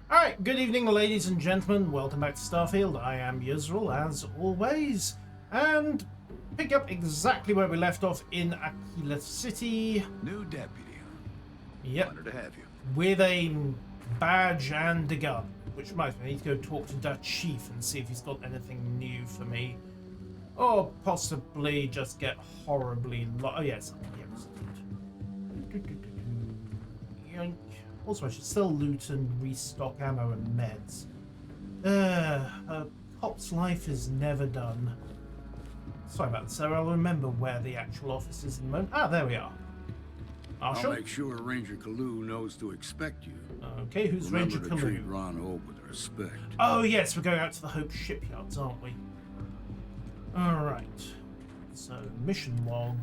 Alright, good evening ladies and gentlemen, welcome back to Starfield. I am Yusril as always, and pick up exactly where we left off in Aquila City. New deputy, huh? Yep. Honored to have you. With a badge and a gun, which reminds me, I need to go talk to Dutch Chief and see if he's got anything new for me. Or possibly just get horribly oh yes, Yoink. Also, I should still loot and restock ammo and meds. A cop's life is never done. Sorry about that, sir. I'll remember where the actual office is in a moment. Ah, there we are. Marshal? I'll make sure Ranger Kalu knows to expect you. Okay, who's Ranger Remember to treat Kalu? Ron Hope with respect. Oh yes, we're going out to the Hope shipyards, aren't we? Alright. So, mission log.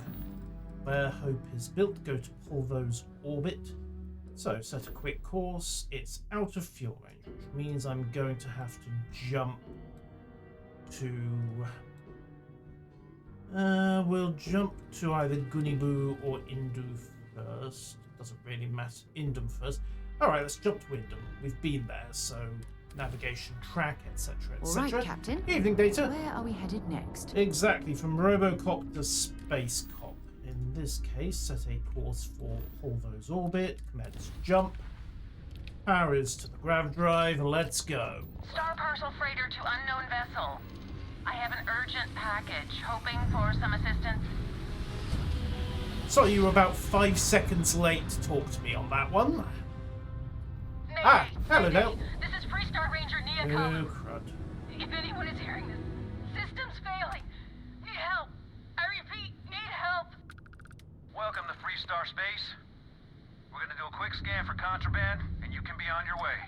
Where Hope is built, go to Polvo's orbit. So, set a quick course. It's out of fuel range, which means I'm going to have to jump to... we'll jump to either Gunibu or Indu first. Doesn't really matter. Indum first. Alright, let's jump to Indum. We've been there, so navigation track, etc., etc. All right, Captain. Evening, Data. Where are we headed next? Exactly, from Robocop to Space Cop. In this case, set a course for Polvo's orbit, commence jump. Power is to the grav drive, let's go. Star parcel freighter to unknown vessel. I have an urgent package, hoping for some assistance. Sorry, you were about 5 seconds late to talk to me on that one. Mayday, Ah, hello Mayday. Nell. This is Freestar Ranger Oh, Neocom. crud. If anyone is hearing this, system's failing. Need help. I repeat, need help. Welcome to Freestar Space. We're gonna do a quick scan for contraband, and you can be on your way.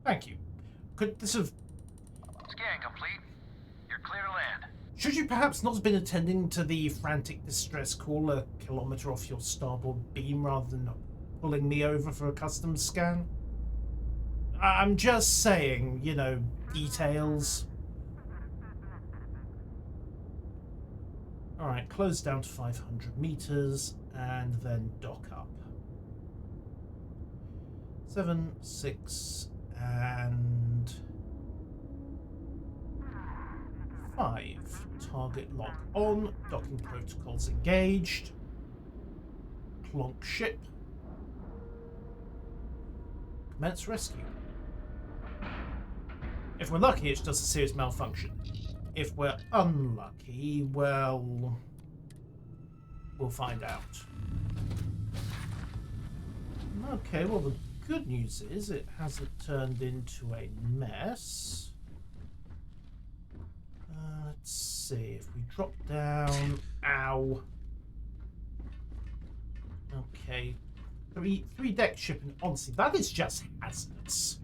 Thank you. Could this have... Scan complete. You're clear to land. Should you perhaps not have been attending to the frantic distress call a kilometre off your starboard beam rather than pulling me over for a customs scan? I'm just saying, you know, details. Alright, close down to 500 meters and then dock up. 7, 6, and 5. Target lock on. Docking protocols engaged. Clonk ship. Commence rescue. If we're lucky, it does a serious malfunction. If we're unlucky, well, we'll find out. Okay, well, the good news is it hasn't turned into a mess. Let's see, if we drop down... Ow. Okay. Three deck ship, and honestly, that is just hazardous.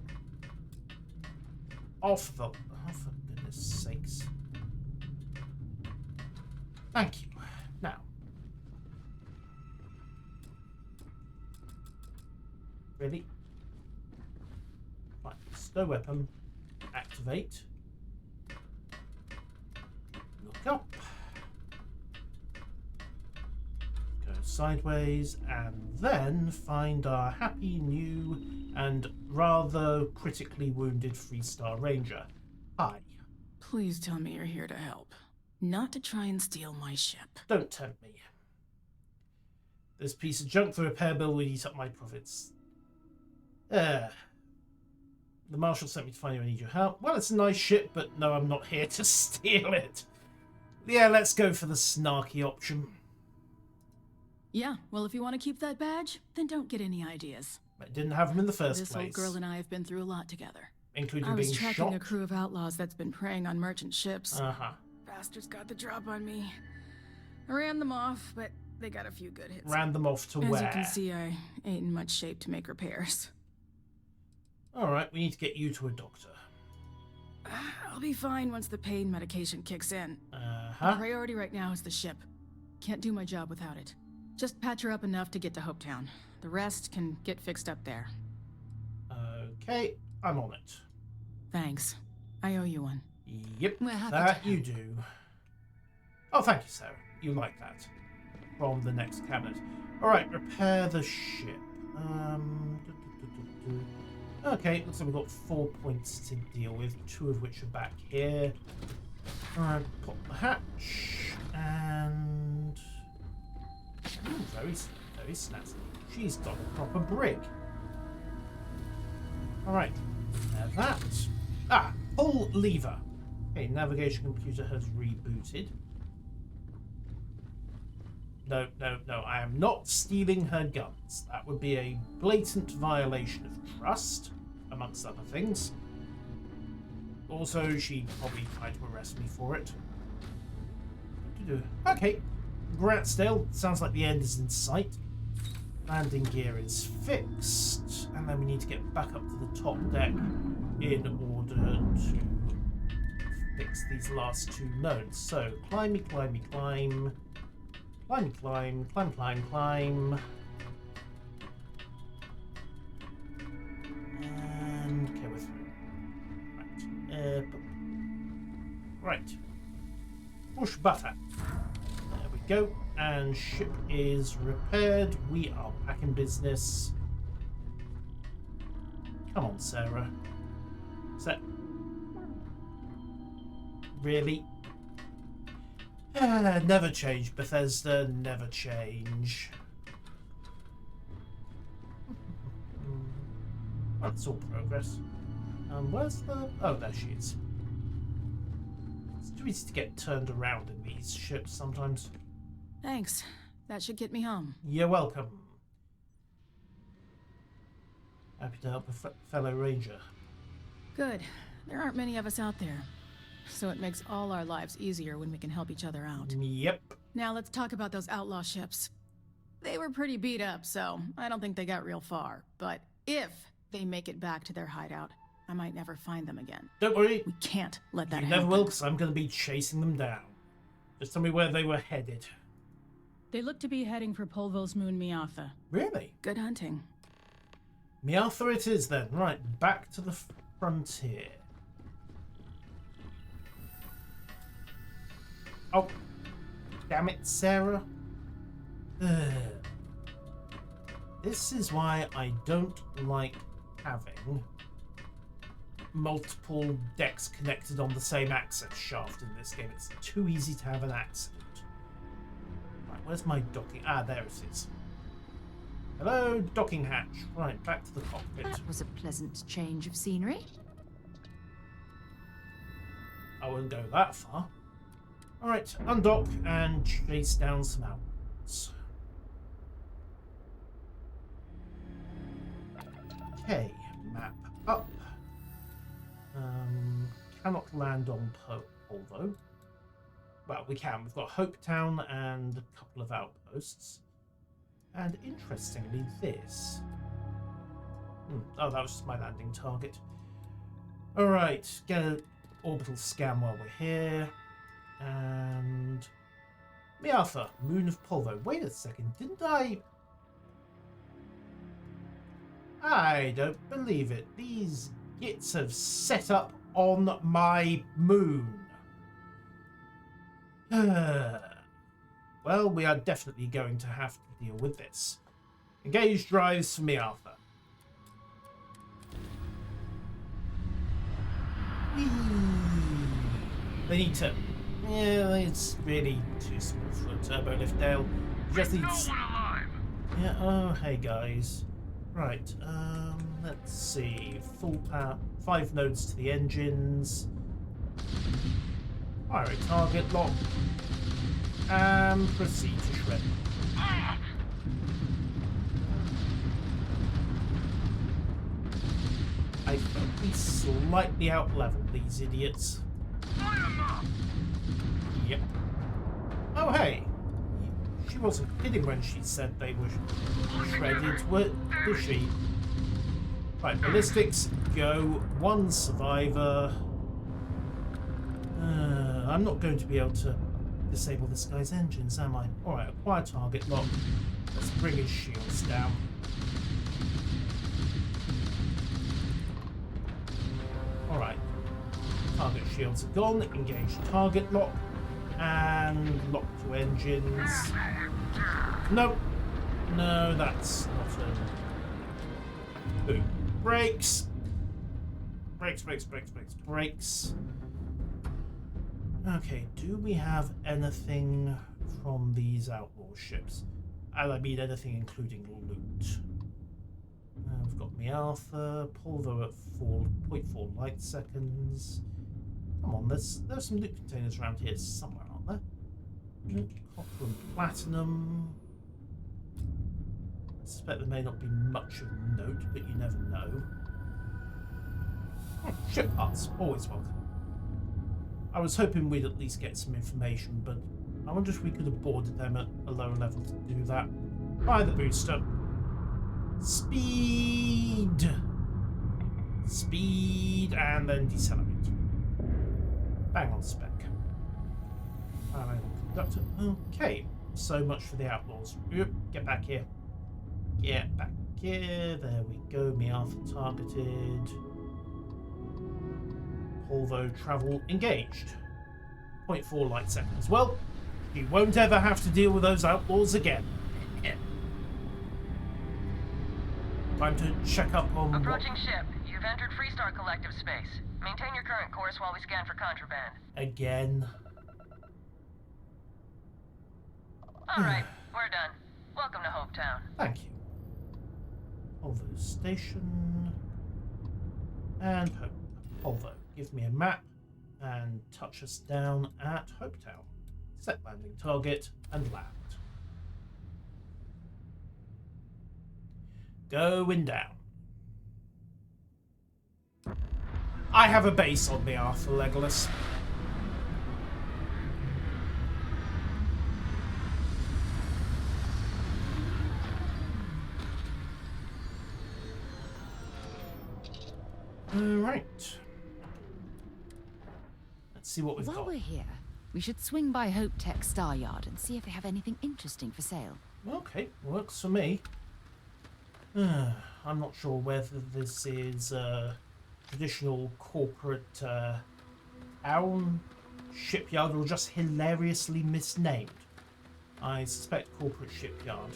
Off the... Oh, for goodness sakes. Thank you. Now. Really? Right, stow weapon. Activate. Look up. Go sideways, and then find our happy new and rather critically wounded Freestar Ranger. Hi. Please tell me you're here to help. Not to try and steal my ship. Don't tempt me. This piece of junk, the repair bill, would eat up my profits. The Marshal sent me to find you. I need your help. Well, it's a nice ship, but no, I'm not here to steal it. Yeah, let's go for the snarky option. Yeah, well, if you want to keep that badge, then don't get any ideas. I didn't have them in the first This place. old girl and I have been through a lot together. Including I was being tracking shot. a crew of outlaws that's been preying on merchant ships. Uh-huh. Bastards got the drop on me. I ran them off, but they got a few good hits. Ran them off to As where? you can see, I ain't in much shape to make repairs. Alright, we need to get you to a doctor. I'll be fine once the pain medication kicks in. Uh-huh. The priority right now is the ship. Can't do my job without it. Just patch her up enough to get to Hopetown. The rest can get fixed up there. Okay, I'm on it. Thanks. I owe you one. Yep, We're happy that to you do. Oh, thank you, Sarah. You like that. From the next cabinet. Alright, repair the ship. Okay, looks like we've got 4 points to deal with, 2 of which are back here. Alright, pop the hatch, and... Ooh, very snazzy. She's got a proper brig. Alright, that. Ah, pull lever. Okay, navigation computer has rebooted. No, I am not stealing her guns. That would be a blatant violation of trust, amongst other things. Also, she'd probably try to arrest me for it. Okay, Gratsdale, sounds like the end is in sight. Landing gear is fixed, and then we need to get back up to the top deck in order to fix these last 2 nodes. So, climb. And okay, we're through. Right. Push button. There we go. And ship is repaired. We are back in business. Come on, Sarah. Set. Really? Never change, Bethesda. Never change. That's all progress. Where's the... Oh, there she is. It's too easy to get turned around in these ships sometimes. Thanks. That should get me home. You're welcome. Happy to help a fellow ranger. Good. There aren't many of us out there. So it makes all our lives easier when we can help each other out. Yep. Now let's talk about those outlaw ships. They were pretty beat up, so I don't think they got real far. But if they make it back to their hideout, I might never find them again. Don't worry. We can't let that You happen. never will, because I'm going to be chasing them down. Just tell me where they were headed. They look to be heading for Polvo's moon Miatha. Really? Good hunting. Miatha it is then. Right, back to the frontier. Oh, damn it, Sarah. This is why I don't like having multiple decks connected on the same access shaft in this game. It's too easy to have an accident. Right, where's my docking? Ah, there it is. Hello, docking hatch. Right, back to the cockpit. That was a pleasant change of scenery. I wouldn't go that far. Alright, undock and chase down some outlaws. Okay, map up. Cannot land on Polvo. Well, we can. We've got Hopetown and a couple of outposts. And interestingly, this. Oh, that was just my landing target. Alright, get an orbital scan while we're here. And Miatha, Moon of Polvo. Wait a second, didn't I don't believe it. These gits have set up on my moon. Well, we are definitely going to have to deal with this. Engage drives for Miatha. They need to... Yeah, it's really too small for a turbo lift, Dale. Just needs... Yeah, oh, hey guys. Right, let's see. Full power, 5 nodes to the engines. Fire a target lock. And proceed to shred. I think we slightly out-leveled these idiots. Yep. Oh, hey. She wasn't kidding when she said they were shredded, was she? Right, ballistics, go. 1 survivor. I'm not going to be able to disable this guy's engines, am I? Alright, acquire target lock. Let's bring his shields down. Alright. Target shields are gone. Engage target lock. And lock to engines. Nope. No, that's not a... Boom. Brakes. Brakes. Okay, do we have anything from these outlaw ships? And I mean anything including loot. We've got Miartha, Polvo at 4.4 light seconds. Come on, there's some loot containers around here somewhere, aren't there? Copper and platinum. I suspect there may not be much of note, but you never know. Ship parts, always welcome. I was hoping we'd at least get some information, but I wonder if we could have boarded them at a lower level to do that. By the booster. Speed! Speed, and then decelerate. Bang on spec. Conductor. Okay, so much for the outlaws. Get back here. Get back here. There we go. Miartha targeted. Polvo travel engaged. 0.4 light seconds. Well, you won't ever have to deal with those outlaws again. Time to check up on Approaching ship. You've entered Freestar Collective space. Maintain your current course while we scan for contraband. Again. Alright, we're done. Welcome to Hopetown. Thank you. Polvo Station. And Polvo. Give me a map and touch us down at Hopetown. Set landing target and land. Going down. I have a base on me, Arthur Legolas. Right. Let's see what we've While got. we're here, we should swing by Hope Tech Star Yard and see if they have anything interesting for sale. Okay, works for me. I'm not sure whether this is traditional corporate town shipyard or just hilariously misnamed. I suspect corporate shipyard.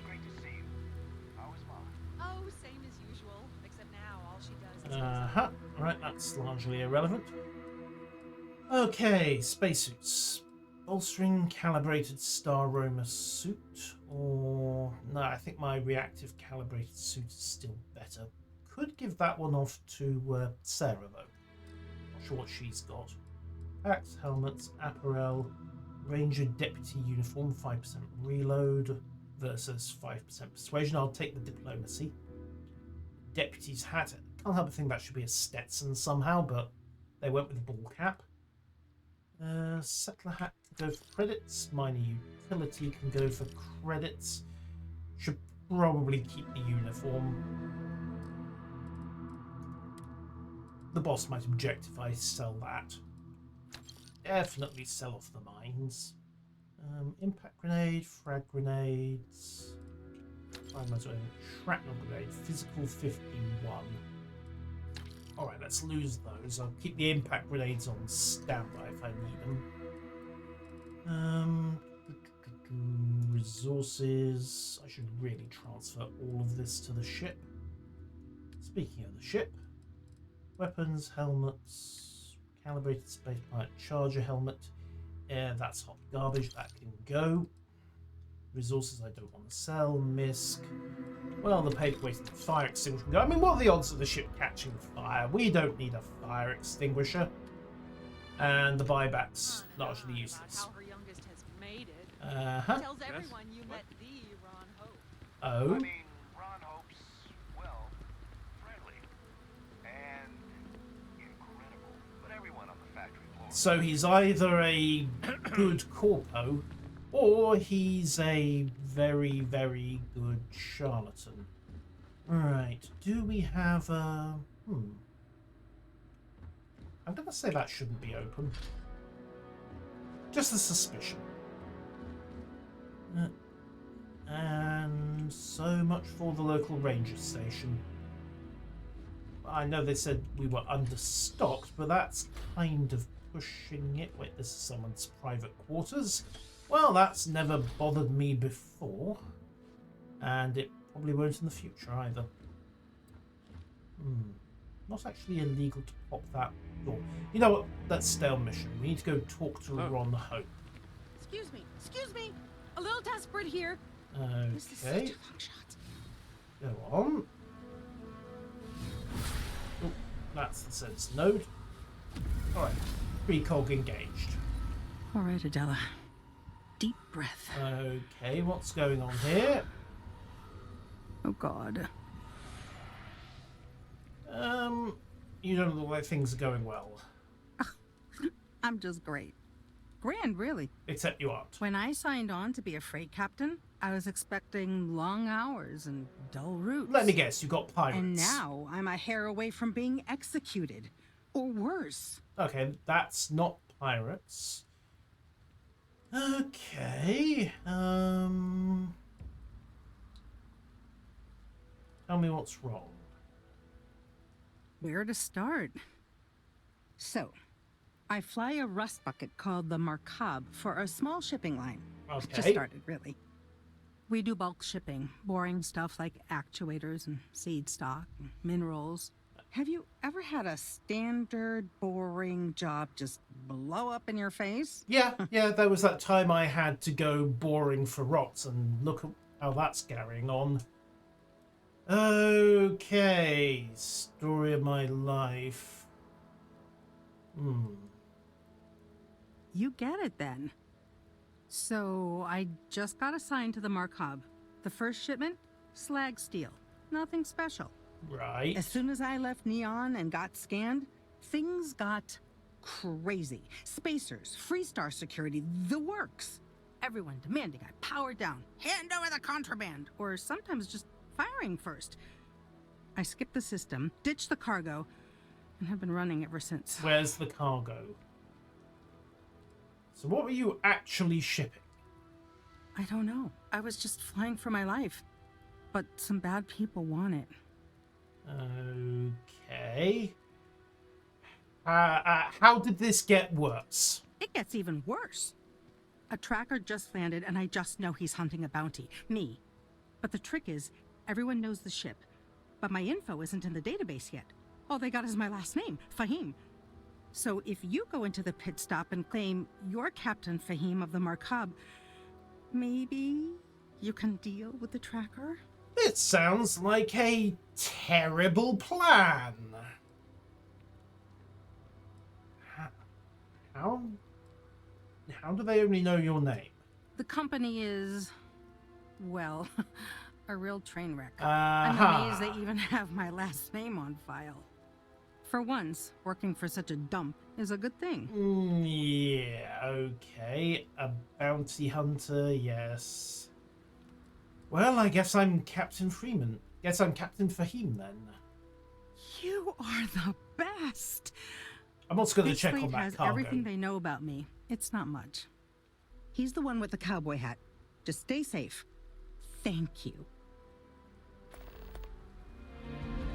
Great to see you. How is Mom? Oh, same as usual, except now all she does is Right, that's largely irrelevant. Okay, spacesuits. Bolstering calibrated Star Roamer suit, or no, I think my reactive calibrated suit is still better. Could give that one off to Sarah though. Not sure what she's got. Packs, helmets, apparel, Ranger Deputy uniform, 5% reload versus 5% persuasion. I'll take the diplomacy. Deputy's hat. Can't help but think that should be a Stetson somehow, but they went with the ball cap. Settler hat can go for credits. Minor utility can go for credits. Should probably keep the uniform. The boss might object if I sell that. Definitely sell off the mines. Impact grenade, frag grenades. Shrapnel grenade, physical 51. Alright, let's lose those. I'll keep the impact grenades on standby if I need them. Resources. I should really transfer all of this to the ship. Speaking of the ship, weapons, helmets, calibrated space pilot charger helmet. That's hot garbage, that can go. Resources I don't want to sell. Misc. Well, the paperweight and the fire extinguisher can go. I mean, what are the odds of the ship catching fire? We don't need a fire extinguisher. And the buyback's largely useless. how her youngest has made it. Tells everyone you met the Ron Hope. Oh. I mean, Ron Hope's, well, friendly. And incredible. But everyone on the factory floor. So he's either a good corpo, or he's a very, very good charlatan. Right, do we have a... I'm going to say that shouldn't be open. Just a suspicion. And so much for the local ranger station. I know they said we were understocked, but that's kind of pushing it. Wait, this is someone's private quarters. Well, that's never bothered me before. And it probably won't in the future either. Not actually illegal to pop that door. You know what? Let's stay on mission. We need to go talk to Ron Hope. Excuse me. Excuse me. A little desperate here. This is such a Okay. long shot. Go on. Oh, that's the sense node. Alright. Precog engaged. All right, Adela. Deep breath. Okay, what's going on here? Oh, God. You don't look like things are going well. I'm just great. Grand, really. Except you aren't. When I signed on to be a freight captain, I was expecting long hours and dull routes. Let me guess, you got pirates. And now I'm a hair away from being executed. Or worse. Okay, that's not pirates. Okay, tell me what's wrong. Where to start? So, I fly a rust bucket called the Markab for a small shipping line. Okay. Just started, really. We do bulk shipping, boring stuff like actuators and seed stock, and minerals. Have you ever had a standard, boring job just blow up in your face? Yeah, there was that time I had to go boring for rocks, and look at how that's carrying on. Okay, story of my life. You get it then. So, I just got assigned to the Markab. The first shipment? Slag steel. Nothing special. Right. As soon as I left Neon and got scanned, things got crazy. Spacers, Freestar security, the works. Everyone demanding I power down, hand over the contraband, or sometimes just firing first. I skipped the system, ditched the cargo, and have been running ever since. Where's the cargo? So what were you actually shipping? I don't know. I was just flying for my life. But some bad people want it. Okay. How did this get worse? It gets even worse. A tracker just landed and I just know he's hunting a bounty. Me. But the trick is, everyone knows the ship. But my info isn't in the database yet. All they got is my last name, Fahim. So if you go into the pit stop and claim you're Captain Fahim of the Markab, maybe you can deal with the tracker? It sounds like a terrible plan. How do they only know your name? The company is, well, a real train wreck. Aha. I'm amazed they even have my last name on file. For once, working for such a dump is a good thing. Yeah, okay. A bounty hunter, yes. Well, I guess I'm Captain Freeman. Guess I'm Captain Fahim then. You are the best. I'm also going to This check fleet on that has cargo. everything they know about me. It's not much. He's the one with the cowboy hat. Just stay safe. Thank you.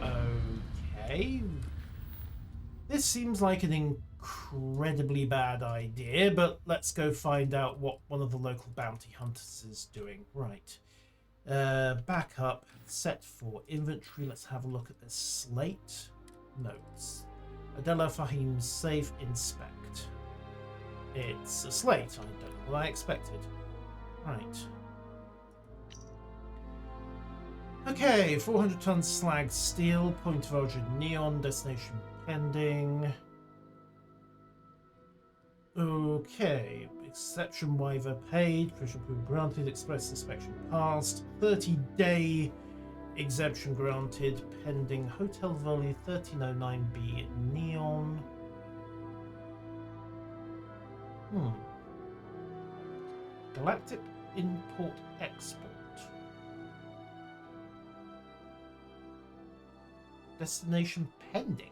Okay. This seems like an incredibly bad idea, but let's go find out what one of the local bounty hunters is doing. Right. Back up. Set for inventory. Let's have a look at this slate. Notes. Adela Fahim's safe inspect. It's a slate. I don't know what I expected. Right. Okay, 400 tons slag steel, point of origin neon, destination pending. Okay, exception waiver paid, pressure approval granted, express inspection passed, 30-day exemption granted, pending Hotel Volley 1309B neon. Galactic import export. Destination pending.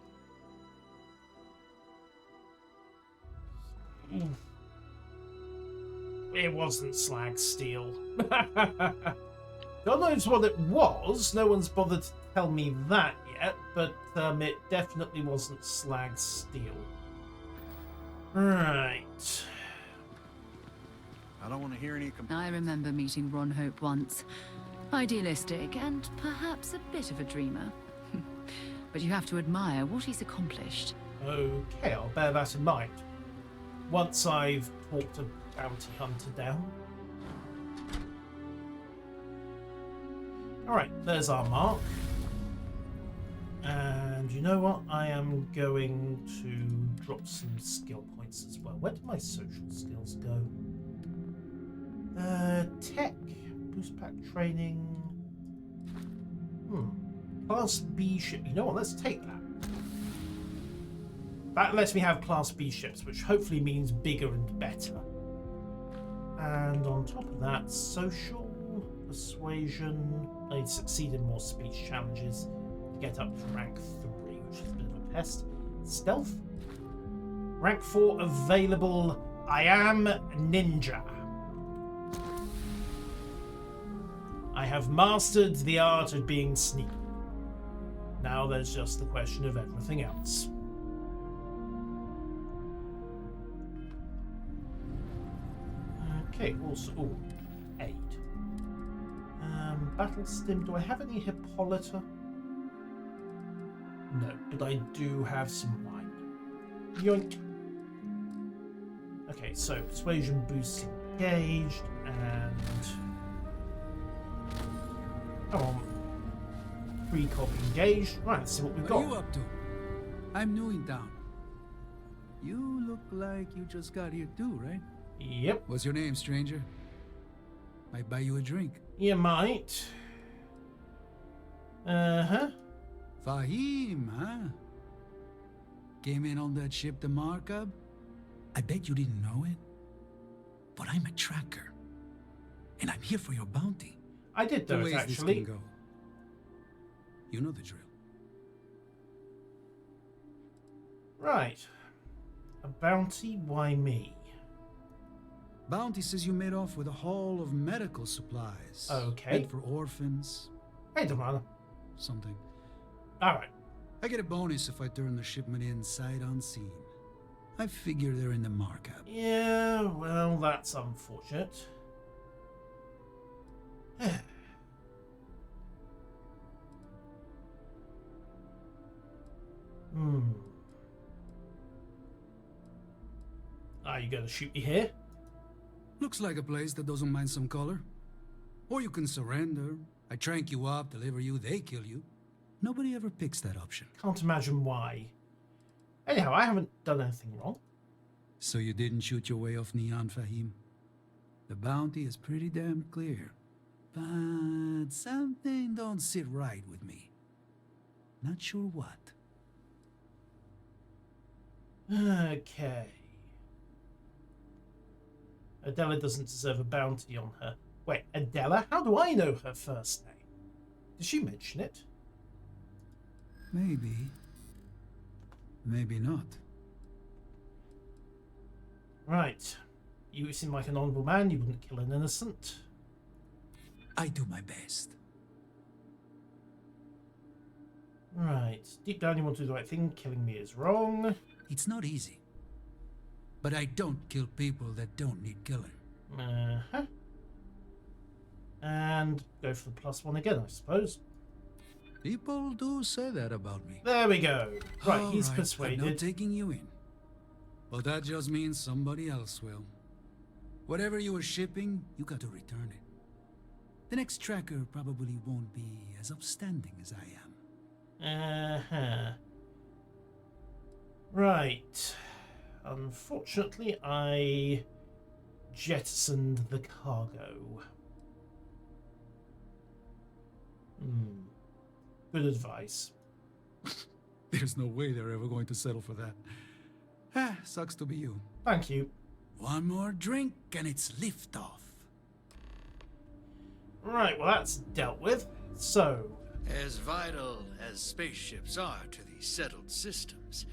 It wasn't slag steel. God knows what it was. No one's bothered to tell me that yet, but it definitely wasn't slag steel. Right. I don't want to hear any I remember meeting Ron Hope once. Idealistic and perhaps a bit of a dreamer. but you have to admire what he's accomplished. Okay, I'll bear that in mind. Once I've talked a bounty hunter down. Alright, there's our mark. And you know what? I am going to drop some skill points as well. Where did my social skills go? Tech. Boost pack training. Class B ship. You know what? Let's take that. That lets me have Class B ships, which hopefully means bigger and better. And on top of that, social, persuasion. I need to succeed in more speech challenges to get up to rank 3, which is a bit of a test. Stealth. Rank 4 available. I am ninja. I have mastered the art of being sneaky. Now there's just the question of everything else. Okay, also, aid. Battle stim. Do I have any Hippolyta? No, but I do have some wine. Yoink. Okay, so persuasion boosts engaged, and come on, pre-cop engaged. Right, let's see what we've got. What are you up to? I'm new in town. You look like you just got here too, right? Yep. What's your name, stranger? Might buy you a drink. You might. Uh-huh. Fahim, huh? Came in on that ship to Markup? I bet you didn't know it. But I'm a tracker. And I'm here for your bounty. I did know it, actually. This can go. You know the drill. Right. A bounty? Why me? Bounty says you made off with a haul of medical supplies. Okay. Meant for orphans. Hey, don't matter. Something. Alright. I get a bonus if I turn the shipment in sight unseen. I figure they're in the markup. Yeah, well, that's unfortunate. Are you gonna shoot me here? Looks like a place that doesn't mind some color. Or you can surrender. I trank you up, deliver you, they kill you. Nobody ever picks that option. Can't imagine why. Anyhow, I haven't done anything wrong. So you didn't shoot your way off Neon, Fahim? The bounty is pretty damn clear. But something don't sit right with me. Not sure what. Okay. Adela doesn't deserve a bounty on her. Wait, Adela? How do I know her first name? Did she mention it? Maybe. Maybe not. Right. You seem like an honourable man. You wouldn't kill an innocent. I do my best. Right. Deep down you want to do the right thing. Killing me is wrong. It's not easy. But I don't kill people that don't need killing. Uh-huh. And go for the +1 again, I suppose. People do say that about me. There we go. Right, All he's right, persuaded. I'm not taking you in. But that just means somebody else will. Whatever you were shipping, you got to return it. The next tracker probably won't be as upstanding as I am. Uh-huh. Right. Unfortunately, I jettisoned the cargo. Good advice. There's no way they're ever going to settle for that. Sucks to be you. Thank you. One more drink and it's liftoff. Right, well that's dealt with. So, As vital as spaceships are to the settled systems,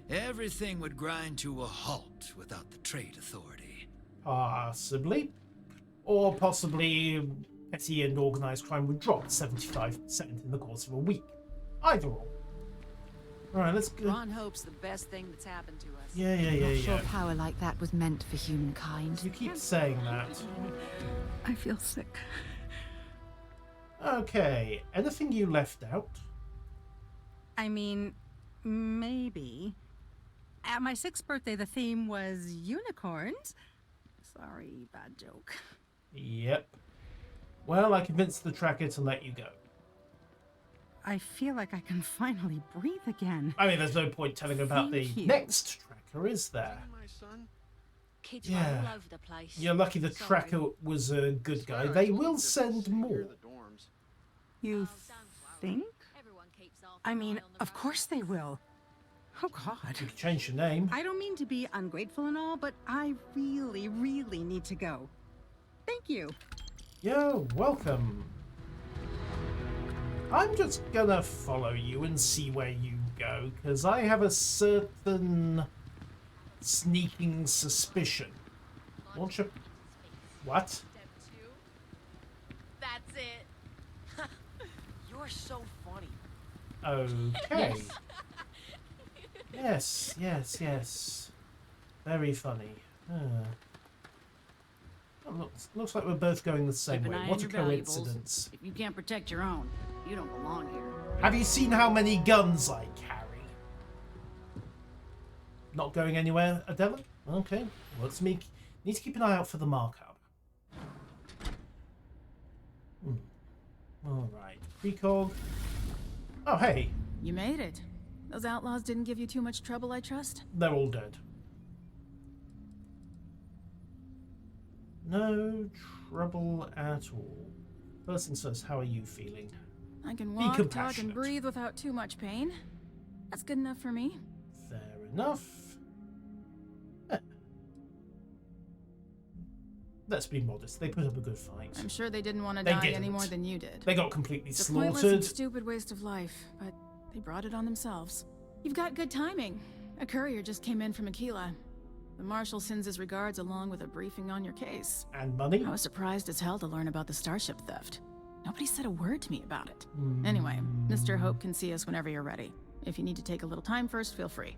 everything would grind to a halt without the trade authority. possibly. Or possibly petty and organised crime would drop 75% in the course of a week. Either or. Alright, let's go. Ron hopes the best thing that's happened to us. Yeah. Sure, power like that was meant for humankind. You keep saying that. I feel sick. Okay, anything you left out? I mean, maybe. At my 6th birthday, the theme was unicorns. Sorry, bad joke. Yep. Well, I convinced the tracker to let you go. I feel like I can finally breathe again. I mean, there's no point telling her about the Thank you. next tracker, is there? My son? Kids Yeah. run all over the place. You're lucky the Sorry. tracker was a good guy. They will send more. You think? Everyone keeps half I an mean, eye on the of course they will. Oh, God. You can change your name. I don't mean to be ungrateful and all, but I really, really need to go. Thank you. You're welcome. I'm just gonna follow you and see where you go, because I have a certain sneaking suspicion. Won't you? What? Step 2. That's it. You're so funny. Okay. Yes, yes, yes. Very funny. Oh, looks like we're both going the same Keep an way. eye What on a your valuables. coincidence. If you can't protect your own, you don't belong here. Have you seen how many guns I carry? Not going anywhere, Adela? Okay. Well, it's me. Need to keep an eye out for the markup. Alright. Precog. Oh, hey. You made it. Those outlaws didn't give you too much trouble, I trust? They're all dead. No trouble at all. First things first, how are you feeling? I can Be walk, talk, and compassionate. breathe without too much pain. That's good enough for me. Fair enough. Eh. Let's be modest. They put up a good fight. I'm sure they didn't want to They die any didn't. more than you did. They got completely It's a pointless slaughtered. and stupid waste of life, but they brought it on themselves. You've got good timing. A courier just came in from Aquila. The Marshal sends his regards along with a briefing on your case. And money? I was surprised as hell to learn about the starship theft. Nobody said a word to me about it. Anyway, Mr. Hope can see us whenever you're ready. If you need to take a little time first, feel free.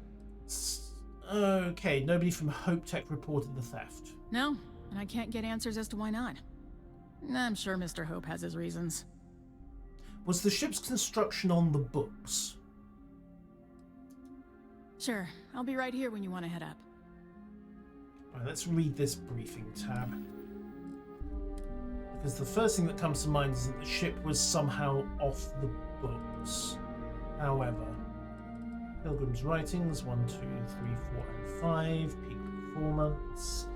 Okay, nobody from Hope Tech reported the theft. No, and I can't get answers as to why not. I'm sure Mr. Hope has his reasons. Was the ship's construction on the books? Sure, I'll be right here when you want to head up. Right, let's read this briefing tab. Because the first thing that comes to mind is that the ship was somehow off the books. However, Pilgrim's Writings, 1, 2, 3, 4, and 5, Peak Performance,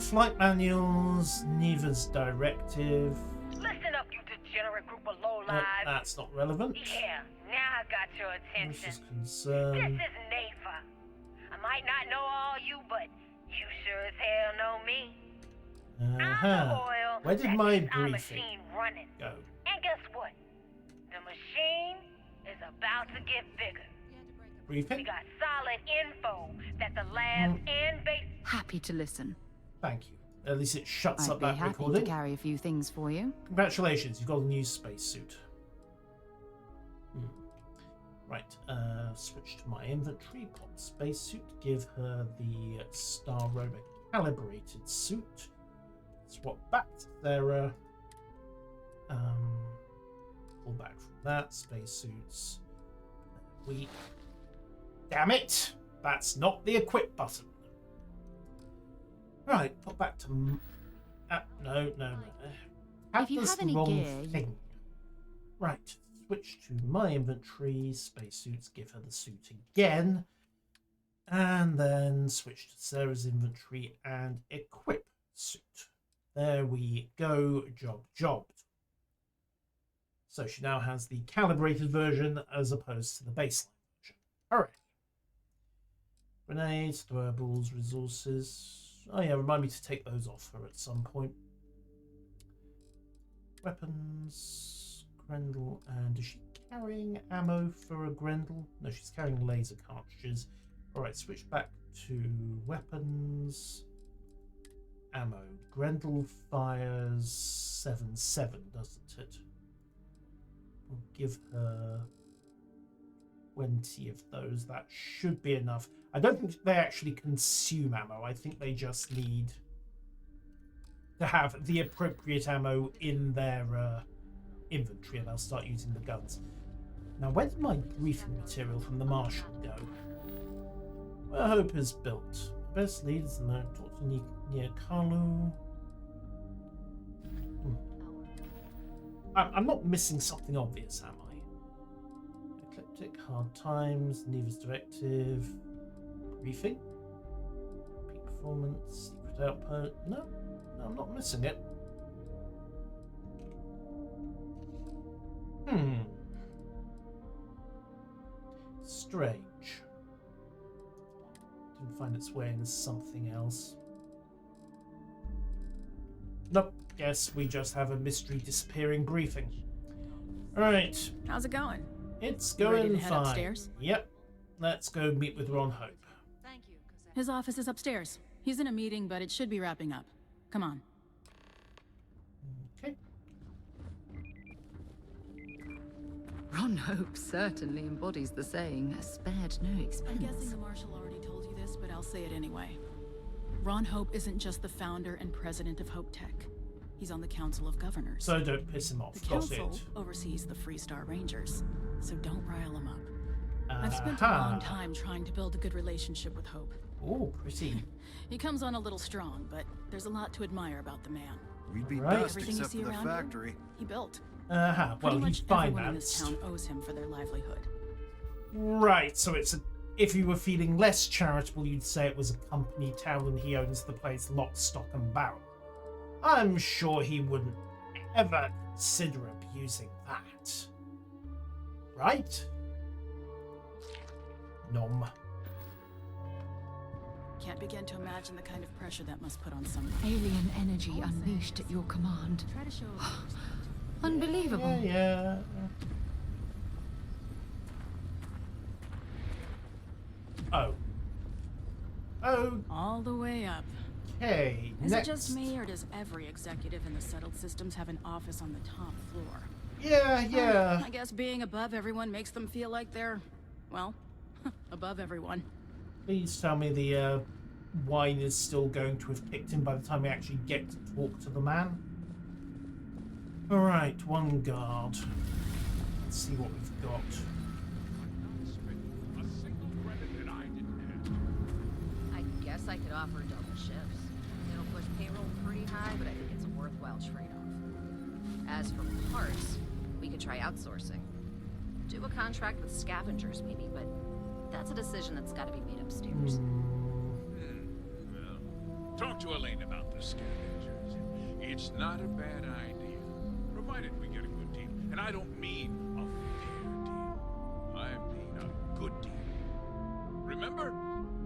Flight Manuals, Neva's Directive. Listen up, you degenerate group of lowlives. That's not relevant. Yeah, now I got your attention. This is concern. This is Neva. I might not know all you, but you sure as hell know me. I'm the oil Where did that my keeps our briefing machine running. go? And guess what? The machine is about to get bigger. We Briefing? got solid info that the labs and base... Happy to listen. Thank you. At least it shuts I'd up be that happy recording. to carry a few things for you. Congratulations, you've got a new spacesuit. Right, switch to my inventory, pop spacesuit, give her the Star Rover calibrated suit. Swap back to Sarah. Pull back from that, spacesuits. Damn it! That's not the equip button. Right, put back to... no. If you That's have the any wrong gear, thing. Right, switch to my inventory, spacesuits, give her the suit again. And then switch to Sarah's inventory and equip suit. There we go, job jobbed. So she now has the calibrated version as opposed to the baseline version. Alright. Grenades, throwables, resources. Oh yeah, remind me to take those off her at some point. Weapons, Grendel, and is she carrying ammo for a Grendel? No, she's carrying laser cartridges. Alright, switch back to weapons. Ammo. Grendel fires 7.7, doesn't it? We'll give her 20 of those. That should be enough. I don't think they actually consume ammo. I think they just need to have the appropriate ammo in their inventory, and they'll start using the guns. Now, where did my briefing material from the Marshal go? Where Hope is built. The best leaders know. Talk to near Carlo. I'm not missing something obvious, am I? Ecliptic, Hard Times, Neva's Directive, Briefing, Peak Performance, Secret Output. No, I'm not missing it. Strange. Didn't find its way into something else. Nope. Guess we just have a mystery disappearing briefing. Alright. How's it going? It's You ready going to head fine. upstairs? Yep. Let's go meet with Ron Hope. Thank you, His office is upstairs. He's in a meeting, but it should be wrapping up. Come on. Okay. Ron Hope certainly embodies the saying, spared no expense. I'm guessing the Marshal already told you this, but I'll say it anyway. Ron Hope isn't just the founder and president of Hope Tech. He's on the Council of Governors. So don't piss him off. The Got council it. oversees the Freestar Rangers, so don't rile him up. I've spent a long time trying to build a good relationship with Hope. Oh, pretty. He comes on a little strong, but there's a lot to admire about the man. We'd be Right. dust Everything you except see for the around here, factory. he built. Well, Pretty he much everyone in this financed. town owes him for their livelihood. Right, so it's a... If you were feeling less charitable, you'd say it was a company town and he owns the place lock, stock and barrel. I'm sure he wouldn't ever consider abusing that. Right? Nom. Can't begin to imagine the kind of pressure that must put on someone. Alien energy unleashed at your command. Try to show Unbelievable. Yeah. Oh. all the way up. Okay, Is next. it just me, or does every executive in the settled systems have an office on the top floor? Yeah. I guess being above everyone makes them feel like they're, well, above everyone. Please tell me the wine is still going to have kicked in by the time we actually get to talk to the man. Alright, one guard. Let's see what we've got. I guess I could offer double shifts. It'll push payroll pretty high, but I think it's a worthwhile trade-off. As for parts, we could try outsourcing. Do a contract with scavengers, maybe, but that's a decision that's got to be made upstairs. Well, talk to Elaine about the scavengers. It's not a bad idea, provided we get a good deal. And I don't mean a fair deal. I mean a good deal. Remember,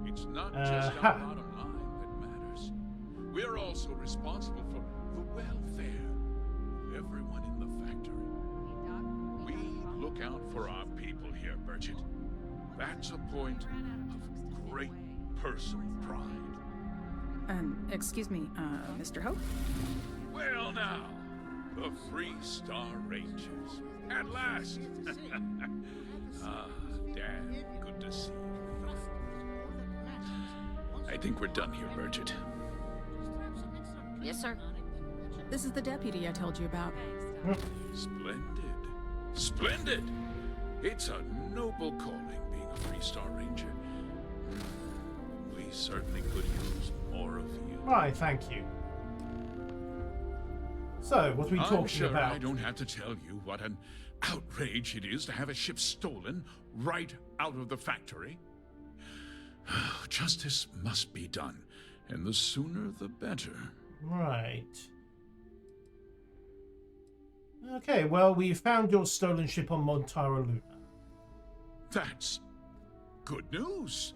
it's not just our bottom line that matters. We're also responsible for the welfare of everyone in the factory. We look out for our people here, Bridget. That's a point of great personal pride. Excuse me, Mr. Hope? Well now, the Freestar Rangers. At last! Ah, damn good to see you. I think we're done here, Bridget. Yes, sir. This is the deputy I told you about. Splendid. Splendid! It's a noble calling being a Freestar Ranger. We certainly could use more of you. Why, thank you. So, what are we talking I'm sure about? I don't have to tell you what an outrage it is to have a ship stolen right out of the factory. Justice must be done, and the sooner the better. Right. Okay, well, we found your stolen ship on Montara Luna. That's good news.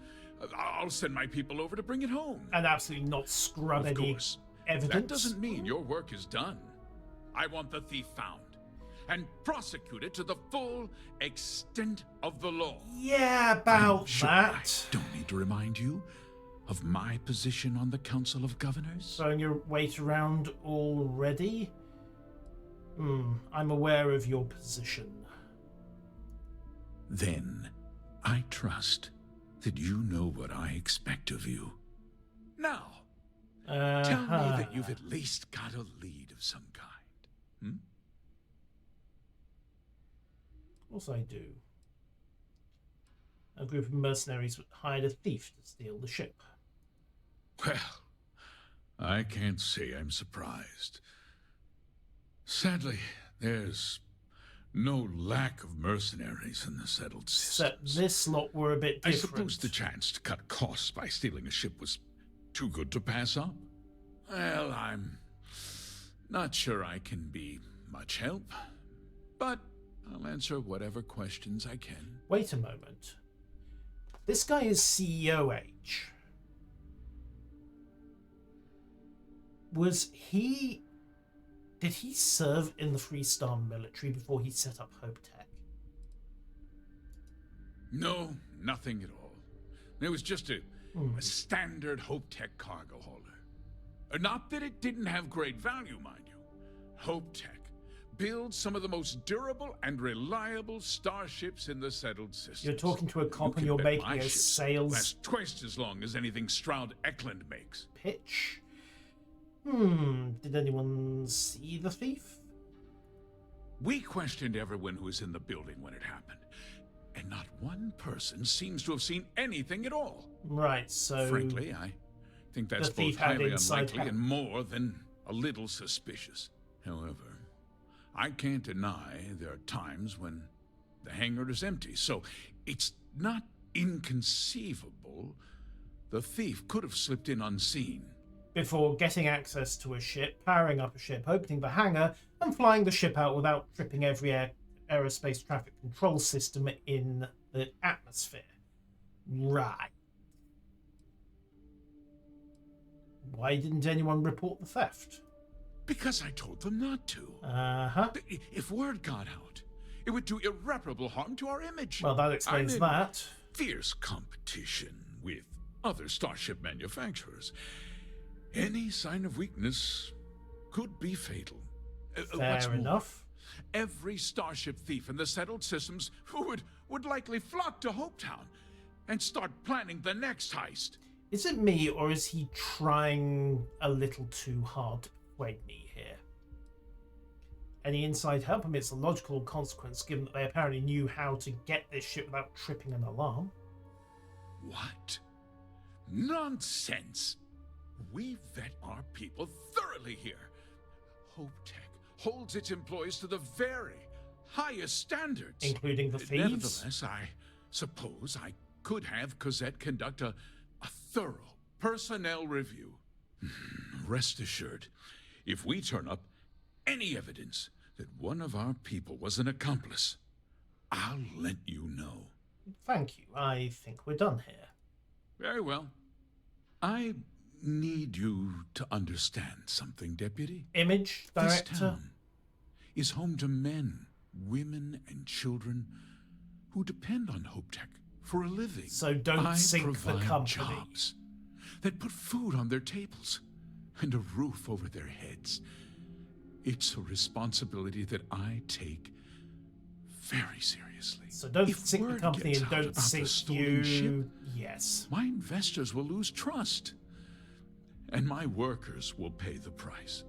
I'll send my people over to bring it home. And absolutely not scrub Of any course. evidence. That doesn't mean your work is done. I want the thief found and prosecuted to the full extent of the law. Yeah, about I'm sure that. I don't need to remind you of my position on the Council of Governors. Throwing your weight around already? I'm aware of your position. Then I trust that you know what I expect of you. Now, tell me that you've at least got a lead of some kind. Of course I do. A group of mercenaries hired a thief to steal the ship. Well, I can't say I'm surprised. Sadly, there's no lack of mercenaries in the settled systems. Except this lot were a bit I different. suppose the chance to cut costs by stealing a ship was too good to pass up. Well, I'm not sure I can be much help, but I'll answer whatever questions I can. Wait a moment. This guy is CEOH. Did he serve in the Freestar military before he set up Hope Tech? No, nothing at all. It was just a standard Hope Tech cargo hauler. Not that it didn't have great value, mind you. Hope Tech builds some of the most durable and reliable starships in the settled systems. You're talking to a cop and you're making a sales last twice as long as anything Stroud Eklund makes. pitch. Did anyone see the thief? We questioned everyone who was in the building when it happened, and not one person seems to have seen anything at all. Right, so... Frankly, I think that's both highly unlikely and more than a little suspicious. However, I can't deny there are times when the hangar is empty, so it's not inconceivable the thief could have slipped in unseen. Before getting access to a ship, powering up a ship, opening the hangar, and flying the ship out without tripping every aerospace traffic control system in the atmosphere. Right. Why didn't anyone report the theft? Because I told them not to. Uh-huh. If word got out, it would do irreparable harm to our image. Well, that explains that. Fierce competition with other starship manufacturers. Any sign of weakness could be fatal. Fair enough. Every starship thief in the settled systems would likely flock to Hopetown and start planning the next heist. Is it me, or is he trying a little too hard to persuade me here? Any inside help? I mean, it's a logical consequence given that they apparently knew how to get this ship without tripping an alarm. What? Nonsense! We vet our people thoroughly here. Hope Tech holds its employees to the very highest standards. Including the thieves? Nevertheless, I suppose I could have Cosette conduct a thorough personnel review. Rest assured, if we turn up any evidence that one of our people was an accomplice, I'll let you know. Thank you. I think we're done here. Very well. I need you to understand something, Deputy. Image director. This town is home to men, women, and children who depend on Hope Tech for a living. So don't sink the company. Jobs that put food on their tables and a roof over their heads. It's a responsibility that I take very seriously. So don't sink the company and don't sink you. Ship, yes. My investors will lose trust. And my workers will pay the price.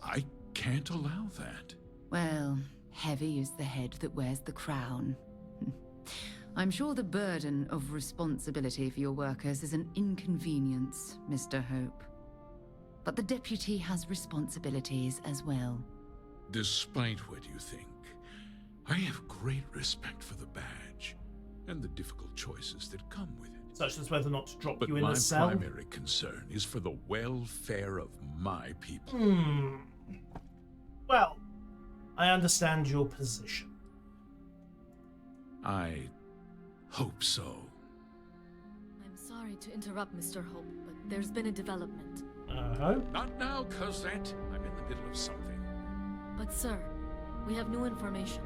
I can't allow that. Well, heavy is the head that wears the crown. I'm sure the burden of responsibility for your workers is an inconvenience, Mr. Hope. But the deputy has responsibilities as well. Despite what you think, I have great respect for the badge and the difficult choices that come with it. Such as whether or not to drop But you in a cell. my primary concern is for the welfare of my people. Well, I understand your position. I hope so. I'm sorry to interrupt, Mr. Hope, but there's been a development. Not now, Cosette. I'm in the middle of something. But sir, we have new information.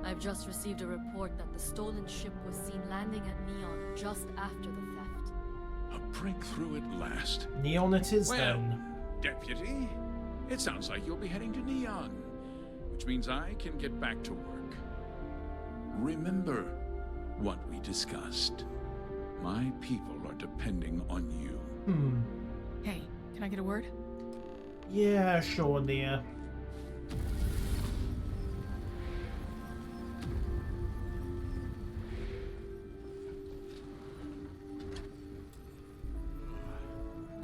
I've just received a report that the stolen ship was seen landing at Neon just after the theft. A breakthrough at last. Neon it is, well, then. Deputy, it sounds like you'll be heading to Neon, which means I can get back to work. Remember what we discussed. My people are depending on you. Hey, can I get a word? Yeah, sure, Nia.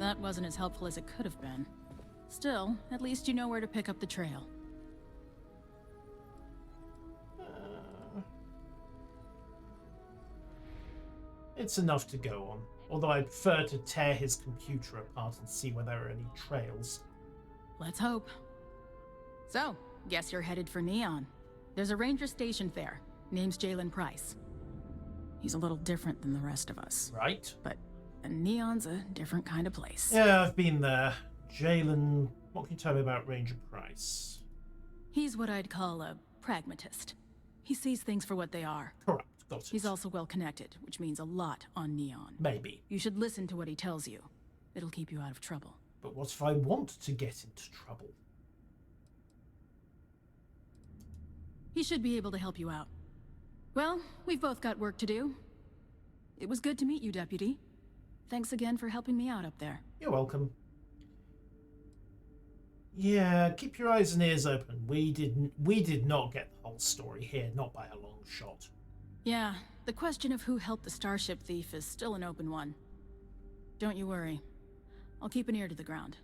That wasn't as helpful as it could have been. Still, at least you know where to pick up the trail. It's enough to go on. Although I prefer to tear his computer apart and see where there are any trails. Let's hope. So, guess you're headed for Neon. There's a ranger stationed there. Name's Jalen Price. He's a little different than the rest of us. Right. But Neon's a different kind of place. Yeah, I've been there. Jalen, what can you tell me about Ranger Price? He's what I'd call a pragmatist. He sees things for what they are. Correct, got it. He's also well connected, which means a lot on Neon. Maybe. You should listen to what he tells you. It'll keep you out of trouble. But what if I want to get into trouble? He should be able to help you out. Well, we've both got work to do. It was good to meet you, Deputy. Thanks again for helping me out up there. You're welcome. Yeah, keep your eyes and ears open. We did not get the whole story here, not by a long shot. Yeah, the question of who helped the starship thief is still an open one. Don't you worry. I'll keep an ear to the ground.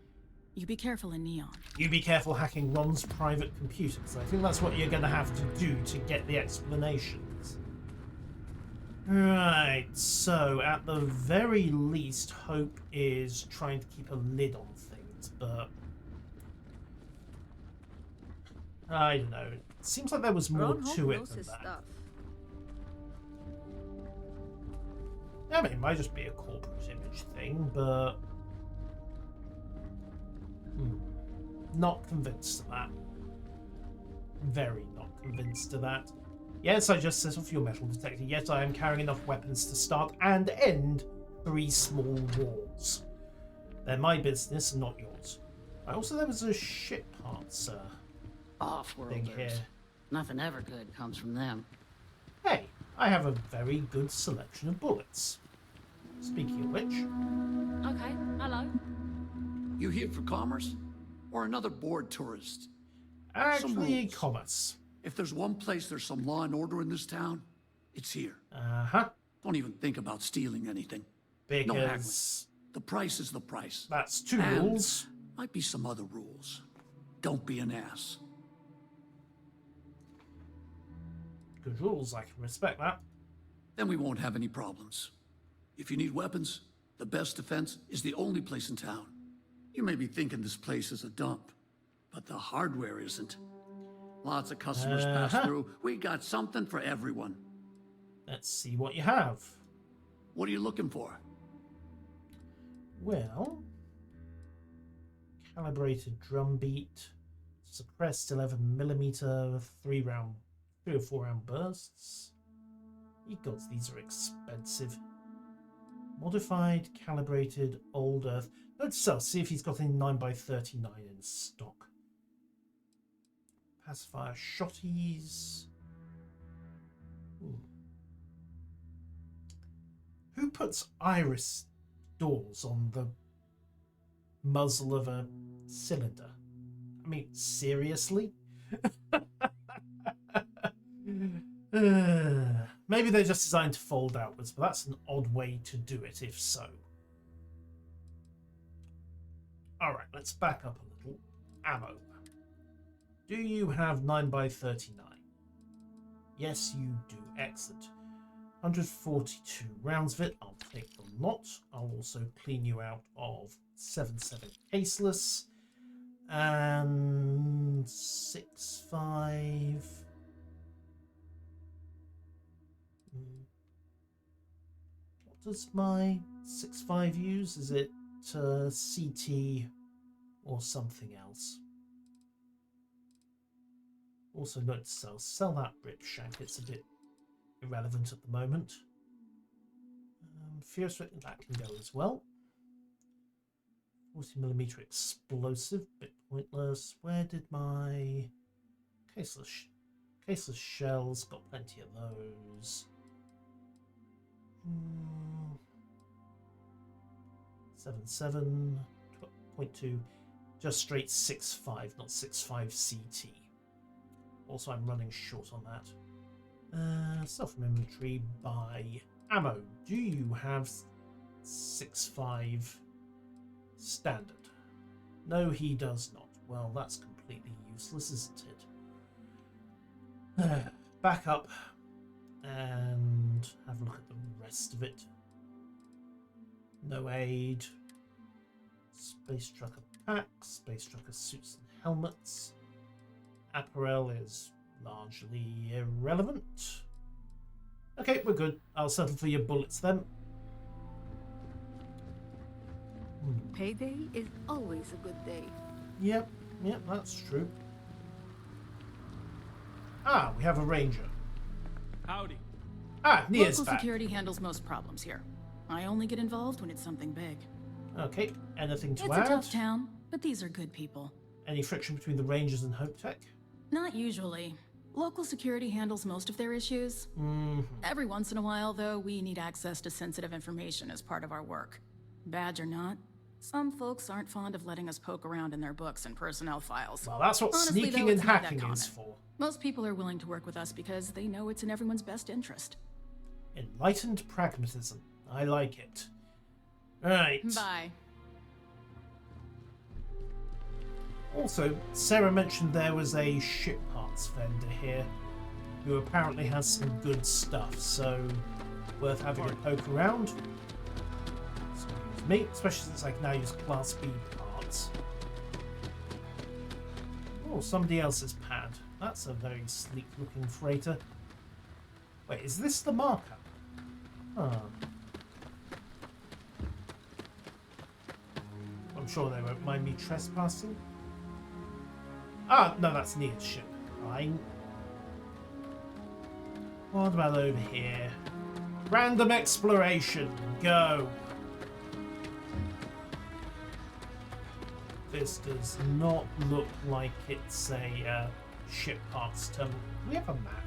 You be careful in Neon. You be careful hacking Ron's private computer, because I think that's what you're going to have to do to get the explanations. Right, so at the very least, Hope is trying to keep a lid on things, but I don't know. It seems like there was more to it than that. Stuff. I mean, it might just be a corporate image thing, but not convinced of that. Very not convinced of that. Yes, I just set off your metal detector. Yet I am carrying enough weapons to start and end 3 small wars. They're my business and not yours. Also, there was a ship parts thing Off-worlders. here. Nothing ever good comes from them. Hey, I have a very good selection of bullets. Speaking of which... Okay, hello. You here for commerce? Or another bored tourist? Actually, commerce. If there's one place there's some law and order in this town, it's here. Uh-huh. Don't even think about stealing anything. Because... No haggling. The price is the price. That's 2 And rules. Might be some other rules. Don't be an ass. Good rules, I can respect that. Then we won't have any problems. If you need weapons, the best defense is the only place in town. You may be thinking this place is a dump, but the hardware isn't. Lots of customers pass through. We got something for everyone. Let's see what you have. What are you looking for? Well, calibrated drum beat, suppressed 11mm, 3 or 4 round bursts. Ye gods, these are expensive. Modified, calibrated, old earth. Let's see if he's got any 9x39 in stock. Pacifier shotties. Who puts iris doors on the muzzle of a cylinder? I mean, seriously? Maybe they're just designed to fold outwards, but that's an odd way to do it, if so. Alright, let's back up a little. Ammo. Do you have 9x39? Yes, you do. Excellent. 142 rounds of it. I'll take the lot. I'll also clean you out of 7.7 caseless. And 6.5... What does my 6.5 use? Is it CT or something else? Also note to sell that Brit Shank. It's a bit irrelevant at the moment. Fierce Wit, that can go as well. 40mm explosive, bit pointless. Where did my caseless shells? Got plenty of those. 7.7.2, just straight 6.5, not 6.5 CT. Also, I'm running short on that. Stuff from inventory by ammo. Do you have 6.5 Standard. No, he does not. Well, that's completely useless, isn't it? Back up and have a look at the rest of it. No aid. Space trucker packs, space trucker suits and helmets. Apparel is largely irrelevant. Okay, we're good. I'll settle for your bullets then. Payday is always a good day. Yep, that's true. Ah, we have a ranger. Howdy. Ah, Nia's Local back. security handles most problems here. I only get involved when it's something big. Okay, anything to It's add? a tough town, but these are good people. Any friction between the Rangers and Hope Tech? Not usually. Local security handles most of their issues. Every once in a while, though, we need access to sensitive information as part of our work. Badge or not, some folks aren't fond of letting us poke around in their books and personnel files. Well, that's what Honestly, sneaking though, and it's not that hacking common. is for. Most people are willing to work with us because they know it's in everyone's best interest. Enlightened pragmatism. I like it. Right. Bye. Also, Sarah mentioned there was a ship parts vendor here who apparently has some good stuff, so worth having a poke around. Excuse me, especially since I can now use Class B parts. Oh, somebody else's pad. That's a very sleek looking freighter. Wait, is this the marker? Oh. I'm sure they won't mind me trespassing. Ah, no, that's Nia's ship. Fine. What about over here? Random exploration. Go. This does not look like it's a ship parts terminal. We have a map.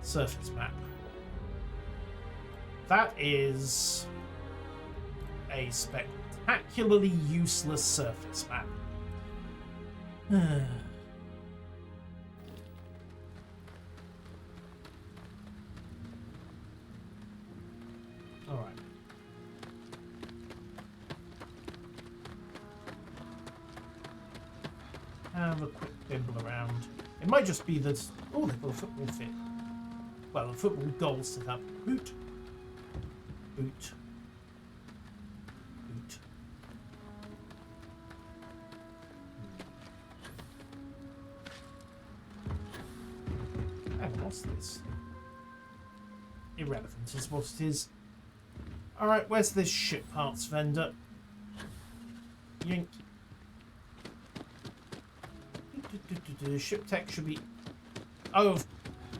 Surface map. That is a spectacularly useless surface map. Alright. Have a quick bimble around. It might just be that... Oh, they've got a football fit. Well, a football goal set up. Boot. Boot. Boot. What's this? Irrelevant is what it is. Alright, where's this ship parts vendor? Yink. Ship tech should be... Oh,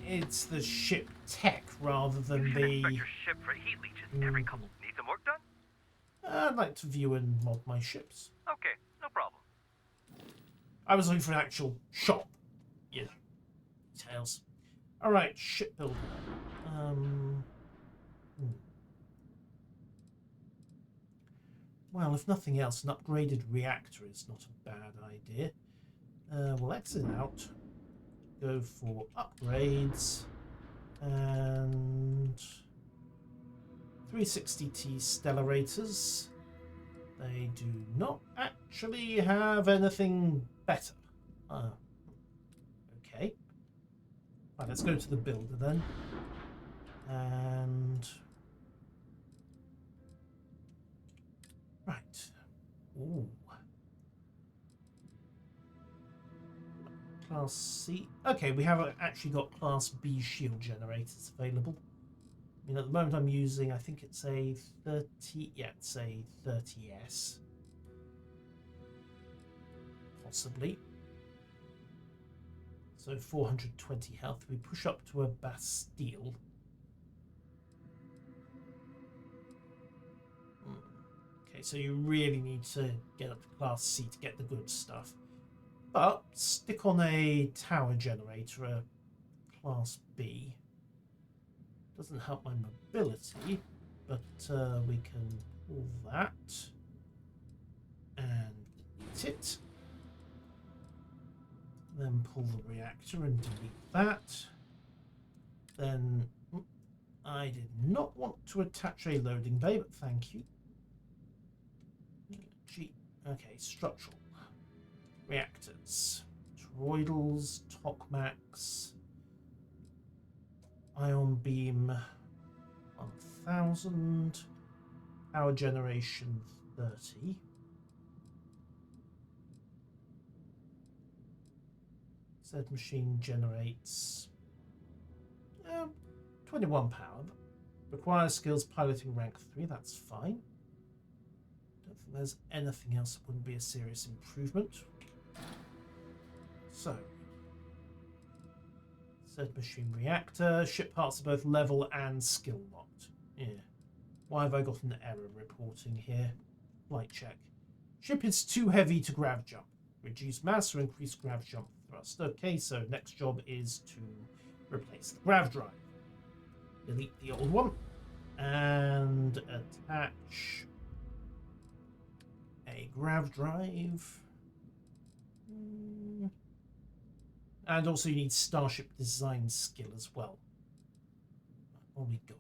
it's the ship tech rather than You should the... inspect your ship for heat leeches every couple. Need some work done? I'd like to view and mod my ships. Okay, no problem. I was looking for an actual shop. Yeah. Details. Alright, shipbuilder. Well, if nothing else, an upgraded reactor is not a bad idea. We'll exit out. Go for upgrades. And 360T Stellarators. They do not actually have anything better. Okay. Right, let's go to the builder then. And... Right. Ooh. Class C. Okay, we have actually got Class B shield generators available. I mean, at the moment I'm using, I think it's a 30... Yeah, it's a 30S. Possibly. So 420 health. We push up to a Bastille. Okay, so you really need to get up to Class C to get the good stuff. But stick on a tower generator, a Class B. Doesn't help my mobility, but we can pull that and delete it. Then pull the reactor and delete that. Then I did not want to attach a loading bay, but thank you. Gee, okay, structural. Reactors. Toroidals, Tokamaks. Ion beam 1000. Power generation 30. Said machine generates 21 power. Requires skills piloting rank 3, that's fine. Don't think there's anything else that wouldn't be a serious improvement. So, said machine reactor. Ship parts are both level and skill locked. Yeah. Why have I got an error reporting here? Flight check. Ship is too heavy to grav jump. Reduce mass or increase grav jump thrust. Okay, so next job is to replace the grav drive. Delete the old one and attach a grav drive. And also you need Starship design skill as well. What we got?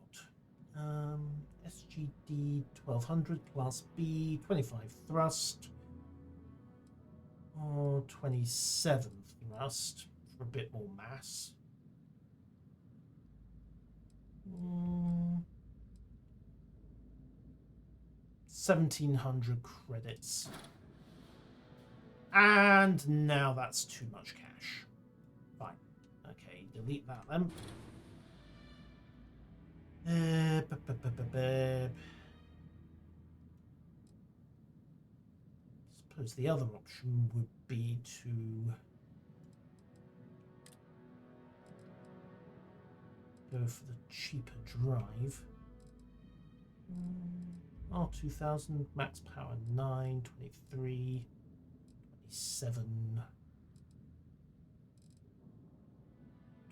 SGD 1200 class B, 25 thrust. Or 27 thrust for a bit more mass. 1700 credits. And now that's too much cash. Fine. Okay, delete that then. Suppose the other option would be to go for the cheaper drive. R2000, max power 9, 23, 27,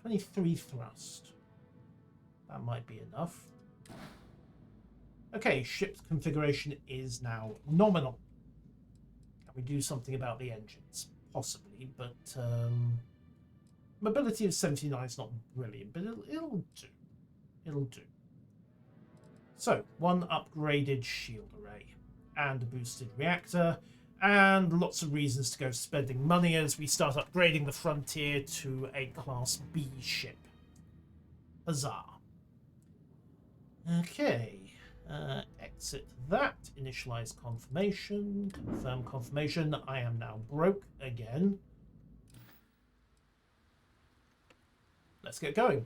23 thrust. That might be enough. Okay, ship's configuration is now nominal. Can we do something about the engines? Possibly, but mobility of 79 is not brilliant, but it'll do. It'll do. So, one upgraded shield array and a boosted reactor, and lots of reasons to go spending money as we start upgrading the Frontier to a Class B ship. Huzzah. Okay, exit that, initialize confirmation, confirm confirmation. I am now broke again. Let's get going.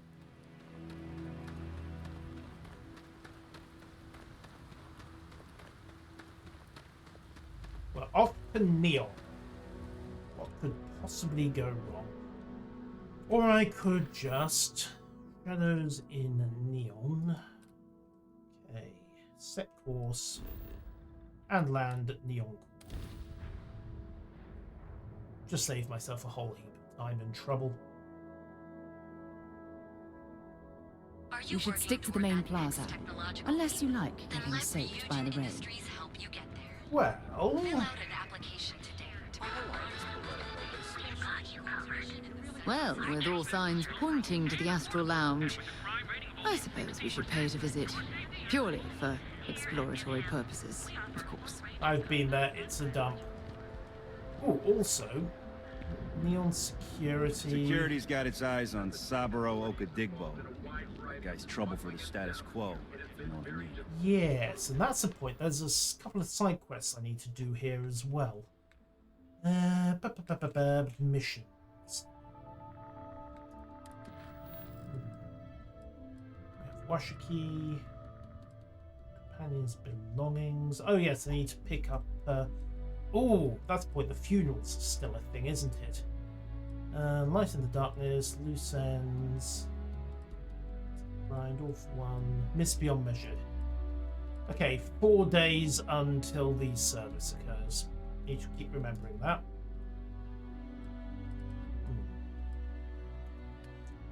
We're off to Neon. What could possibly go wrong? Or I could just shadows in Neon. Okay, set course and land at Neon. Just save myself a whole heap of time and trouble. You should stick to the main plaza, unless you like getting soaked by the rain. Well, well, with all signs pointing to the Astral Lounge, I suppose we should pay it a visit. Purely for exploratory purposes, of course. I've been there, it's a dump. Oh, also, Neon Security. Security's got its eyes on Saburo Okadigbo. That guy's trouble for the status quo, if you know what I mean. Yes, and that's the point. There's a couple of side quests I need to do here as well. Missions. We have Washiki. Companion's belongings. Oh yes, I need to pick up... oh, that's the point. The funeral's still a thing, isn't it? Light in the darkness, loose ends... Grind off one. Miss beyond measure. Okay, 4 days until the service occurs. Need to keep remembering that.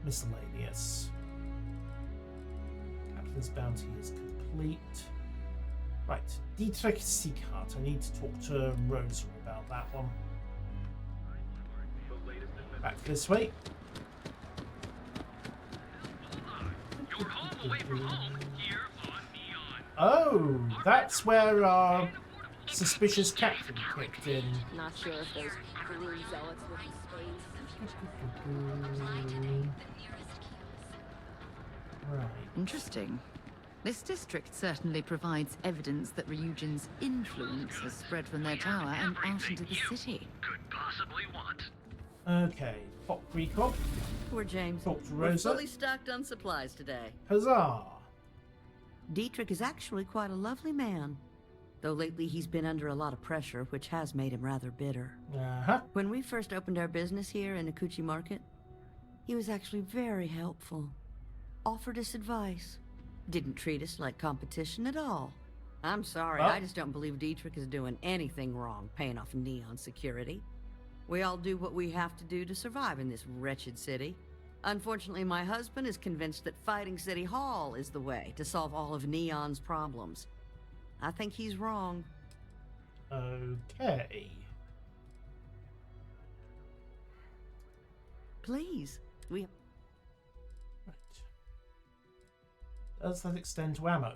Miscellaneous. Captain's bounty is complete. Right, Dietrich Sieghart. I need to talk to Rosary about that one. Back this way. You're home away from home here on Neon. Oh, that's where our suspicious captain kicked in. Not sure if those green zealots with the spades. Right. Interesting. This district certainly provides evidence that Ryujin's influence has spread from their tower and out into the city. Could possibly want. Okay, pop recon. Poor James. Talk to We're Rosa. fully stocked on supplies today. Huzzah! Dietrich is actually quite a lovely man. Though lately he's been under a lot of pressure, which has made him rather bitter. Uh-huh. When we first opened our business here in Akuchi Market, he was actually very helpful. Offered us advice. Didn't treat us like competition at all. I'm sorry, I just don't believe Dietrich is doing anything wrong paying off Neon security. We all do what we have to do to survive in this wretched city. Unfortunately, my husband is convinced that fighting City Hall is the way to solve all of Neon's problems. I think he's wrong. Okay. Please, we... Right. Does that extend to ammo?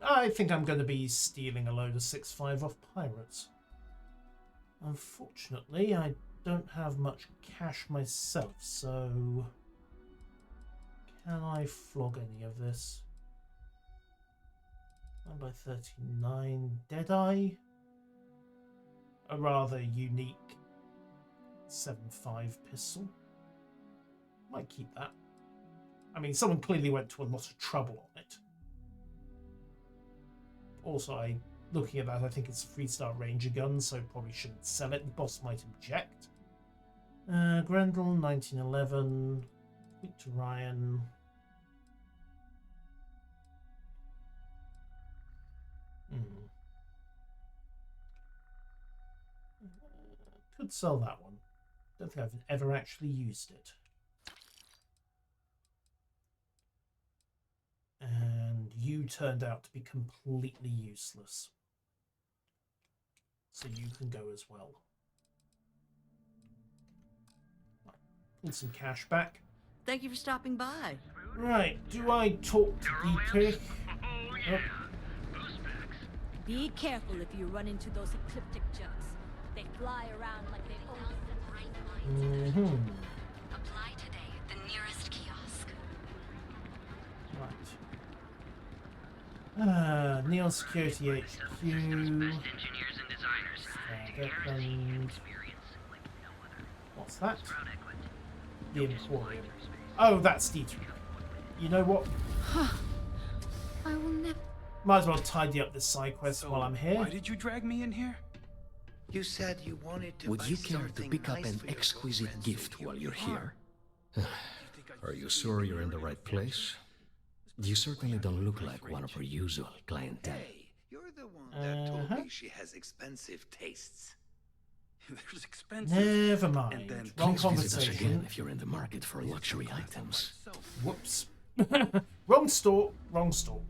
I think I'm going to be stealing a load of 6.5 off pirates. Unfortunately, I don't have much cash myself, so... Can I flog any of this? 9x39 Deadeye. A rather unique 7.5 pistol. Might keep that. I mean, someone clearly went to a lot of trouble on it. Also, looking at that, I think it's a Freestar Ranger gun, so probably shouldn't sell it. The boss might object. Grendel, 1911. Speak to Ryan. Could sell that one. Don't think I've ever actually used it. And you turned out to be completely useless. So you can go as well. Right. Pull some cash back. Thank you for stopping by. Right, do I talk to Dietrich? Oh, yeah. Be careful if you run into those ecliptic jugs. They fly around like they own them. Apply today at the nearest kiosk. Right. Neon Security HQ. Best engineers and designers. And what's that? The Emporium. Oh, that's Dietrich. You know what? I will never... Might as well tidy up this side quest while I'm here. Why did you drag me in here? You said you wanted to. Would you care to pick up an exquisite gift while you're here? Are you sure you're in the right place? You certainly don't look like one of our usual clientele. Hey, you're the one that told me she has expensive tastes. There's expensive. Never mind. And then Wrong please visit us conversation. again if you're in the market for luxury items. Whoops. Wrong store. Wrong store.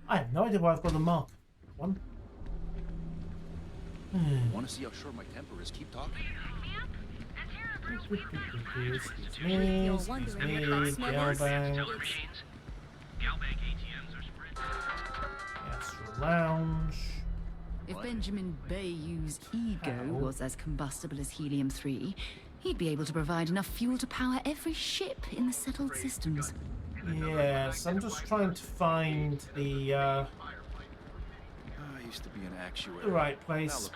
I have no idea why I've got a mark. One. Want to see how short my temper is? Keep talking. Excuse me. Excuse me. Galbank. Astral Lounge. If Benjamin Bayou's ego was as combustible as helium-3, he'd be able to provide enough fuel to power every ship in the settled systems. Yes, I'm just trying to find the I used to be an actuary. the right place.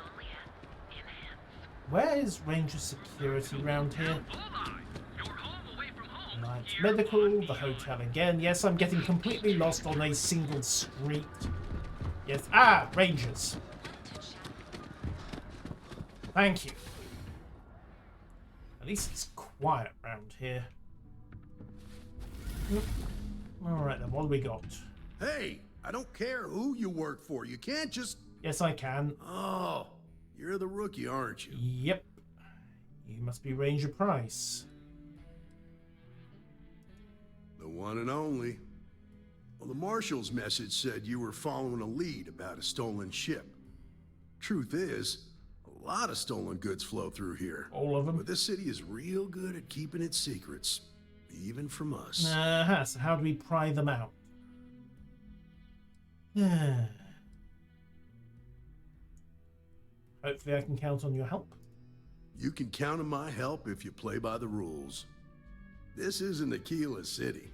Where is Ranger Security around here? Right, medical, the hotel again. Yes, I'm getting completely lost on a single street. Yes, Rangers. Thank you. At least it's quiet around here. Alright then, what do we got? Hey, I don't care who you work for. You can't just... Yes, I can. Oh, you're the rookie, aren't you? Yep. You must be Ranger Price. The one and only. Well, the Marshal's message said you were following a lead about a stolen ship. Truth is, a lot of stolen goods flow through here. All of them? But this city is real good at keeping its secrets. Even from us. So how do we pry them out? Hopefully I can count on your help. You can count on my help if you play by the rules. This isn't Aquila City.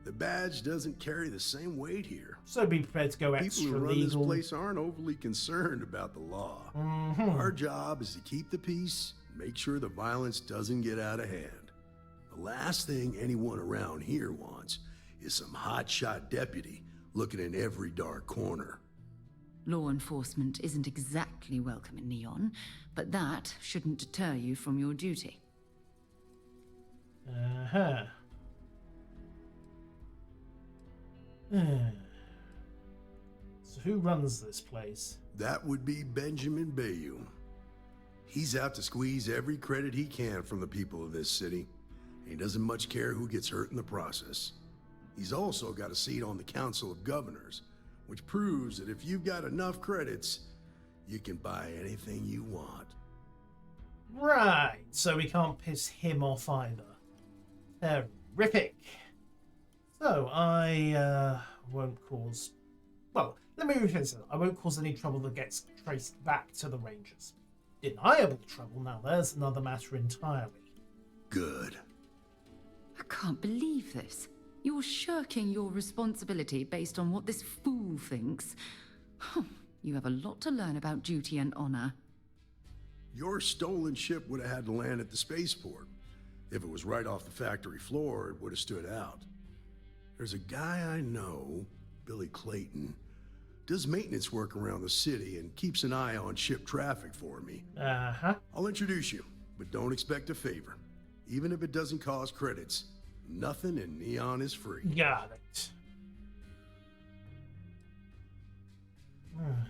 The badge doesn't carry the same weight here. So be prepared to go extra People who run legal. this place aren't overly concerned about the law. Our job is to keep the peace, make sure the violence doesn't get out of hand. The last thing anyone around here wants is some hotshot deputy looking in every dark corner. Law enforcement isn't exactly welcome in Neon, but that shouldn't deter you from your duty. So who runs this place? That would be Benjamin Bayou. He's out to squeeze every credit he can from the people of this city. He doesn't much care who gets hurt in the process. He's also got a seat on the Council of Governors, which proves that if you've got enough credits, you can buy anything you want. Right, so we can't piss him off either. Terrific. So I won't cause... Well, let me rephrase it. I won't cause any trouble that gets traced back to the Rangers. Deniable trouble, now there's another matter entirely. Good. I can't believe this. You're shirking your responsibility based on what this fool thinks. You have a lot to learn about duty and honor. Your stolen ship would have had to land at the spaceport. If it was right off the factory floor, it would have stood out. There's a guy I know, Billy Clayton, does maintenance work around the city and keeps an eye on ship traffic for me. I'll introduce you, but don't expect a favor. Even if it doesn't cost credits, nothing in Neon is free. Got it. Right.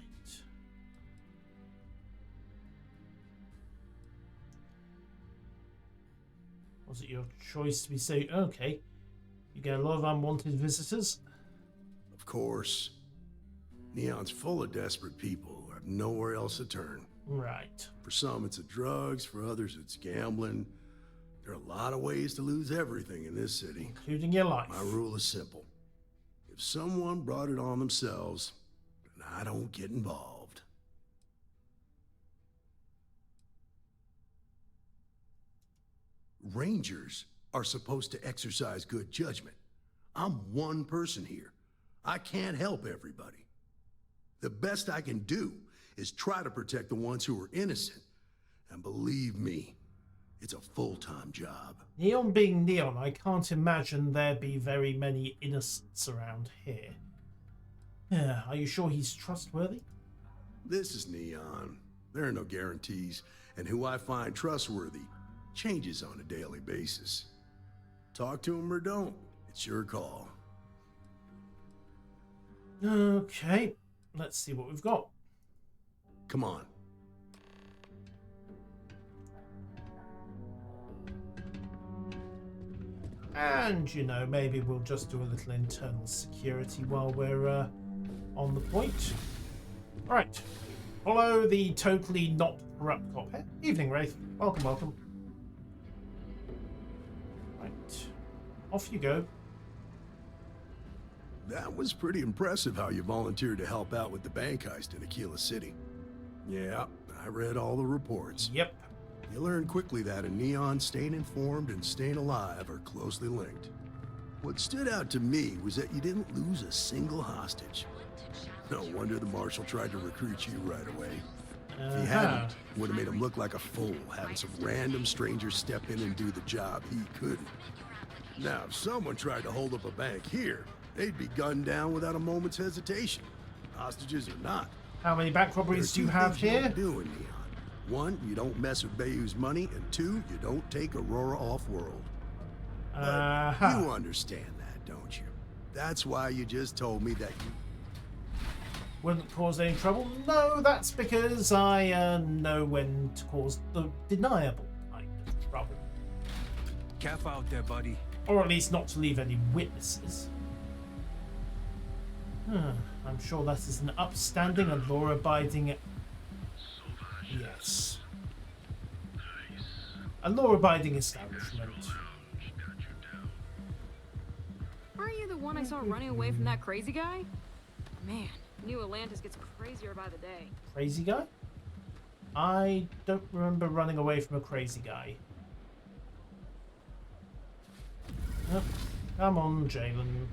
Was it your choice to be so... Okay. You get a lot of unwanted visitors? Of course. Neon's full of desperate people who have nowhere else to turn. Right. For some, it's drugs. For others, it's gambling. There are a lot of ways to lose everything in this city. Including your life. My rule is simple. If someone brought it on themselves, then I don't get involved. Rangers are supposed to exercise good judgment. I'm one person here. I can't help everybody. The best I can do is try to protect the ones who are innocent. And believe me, it's a full-time job. Neon being Neon, I can't imagine there be very many innocents around here. Are you sure he's trustworthy? This is Neon. There are no guarantees, and who I find trustworthy changes on a daily basis. Talk to him or don't. It's your call. Okay, let's see what we've got. Come on. And, you know, maybe we'll just do a little internal security while we're on the point. Right. Follow the totally not corrupt cop here. Evening, Wraith. Welcome, welcome. Right. Off you go. That was pretty impressive how you volunteered to help out with the bank heist in Aquila City. Yeah, I read all the reports. Yep. You learn quickly that in Neon, staying informed and staying alive are closely linked. What stood out to me was that you didn't lose a single hostage. No wonder the marshal tried to recruit you right away. If he hadn't, it would have made him look like a fool, having some random stranger step in and do the job he couldn't. Now, if someone tried to hold up a bank here, they'd be gunned down without a moment's hesitation. Hostages or not. How many bank robberies do you have here? You don't do in Neon. One, you don't mess with Bayou's money, and two, you don't take Aurora off-world. You understand that, don't you? That's why you just told me that you... Wouldn't cause any trouble? No, that's because I know when to cause the deniable kind of trouble. Careful out there, buddy. Or at least not to leave any witnesses. I'm sure that is an upstanding and law-abiding... Yes. A law-abiding establishment. Aren't you the one I saw running away from that crazy guy? Man, New Atlantis gets crazier by the day. Crazy guy? I don't remember running away from a crazy guy. Yep. Come on, Jalen.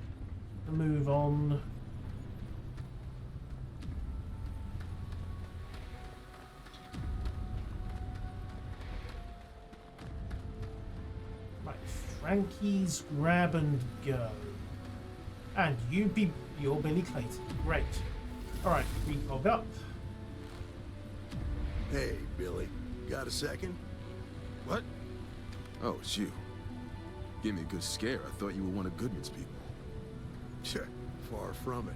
Move on. Right, Frankie's grab and go. And you're Billy Clayton. Great. Alright, recog up. Hey, Billy. Got a second? What? Oh, it's you. Gave me a good scare. I thought you were one of Goodman's people. Sure, far from it.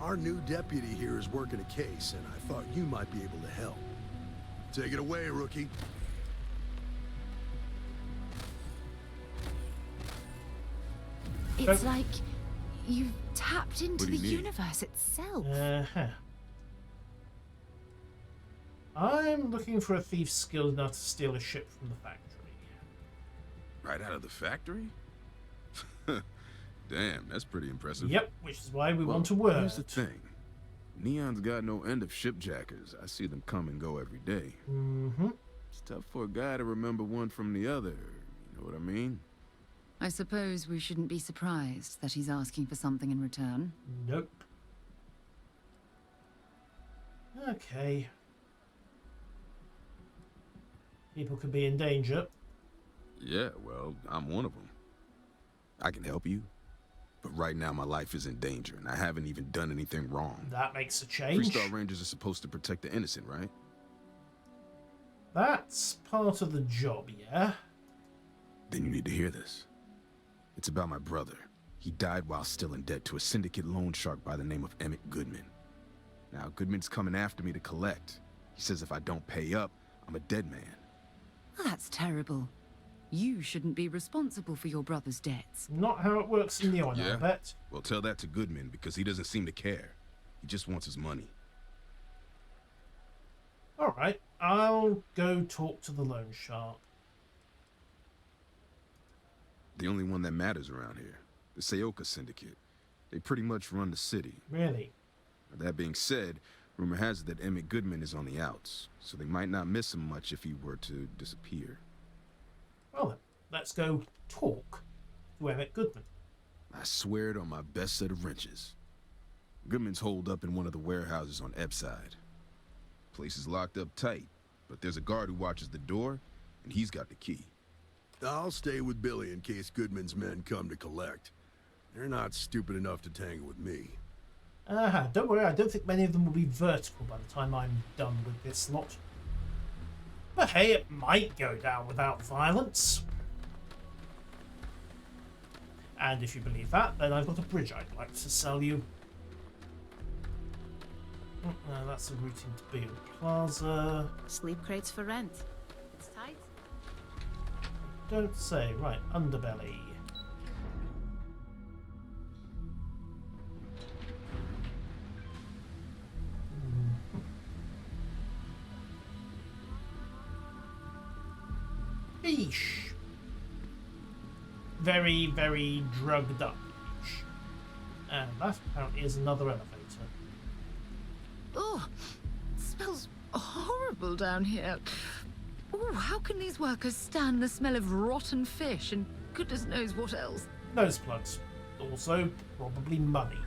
Our new deputy here is working a case, and I thought you might be able to help. Take it away, rookie. It's like you've tapped into What do the you need? universe itself. I'm looking for a thief skilled enough to steal a ship from the factory. Right out of the factory? Damn, that's pretty impressive. Yep, which is why we Well, want to work. Here's the thing. Neon's got no end of shipjackers. I see them come and go every day. Mm-hmm. It's tough for a guy to remember one from the other. You know what I mean? I suppose we shouldn't be surprised that he's asking for something in return. Nope. Okay. People could be in danger. Yeah, well, I'm one of them. I can help you. But right now, my life is in danger, and I haven't even done anything wrong. That makes a change. Freestar Rangers are supposed to protect the innocent, right? That's part of the job, yeah? Then you need to hear this. It's about my brother. He died while still in debt to a syndicate loan shark by the name of Emmett Goodman. Now, Goodman's coming after me to collect. He says if I don't pay up, I'm a dead man. That's terrible. You shouldn't be responsible for your brother's debts. Not how it works in Neon, Yeah? I bet. Well, tell that to Goodman, because he doesn't seem to care. He just wants his money. Alright, I'll go talk to the loan shark. The only one that matters around here. The Seoka Syndicate. They pretty much run the city. Really? That being said, rumor has it that Emmett Goodman is on the outs, so they might not miss him much if he were to disappear. Well then, let's go talk to Emmett Goodman. I swear it on my best set of wrenches. Goodman's holed up in one of the warehouses on Epside. Place is locked up tight, but there's a guard who watches the door, and he's got the key. I'll stay with Billy in case Goodman's men come to collect. They're not stupid enough to tangle with me. Don't worry, I don't think many of them will be vertical by the time I'm done with this lot. But hey, it might go down without violence. And if you believe that, then I've got a bridge I'd like to sell you. That's a routing to Beale Plaza. Sleep crates for rent. It's tight. Don't say. Right, underbelly. Eesh. Very, very drugged up. Eesh. And that apparently is another elevator. Oh, it smells horrible down here. Oh, how can these workers stand the smell of rotten fish and goodness knows what else? Nose plugs. Also, probably money.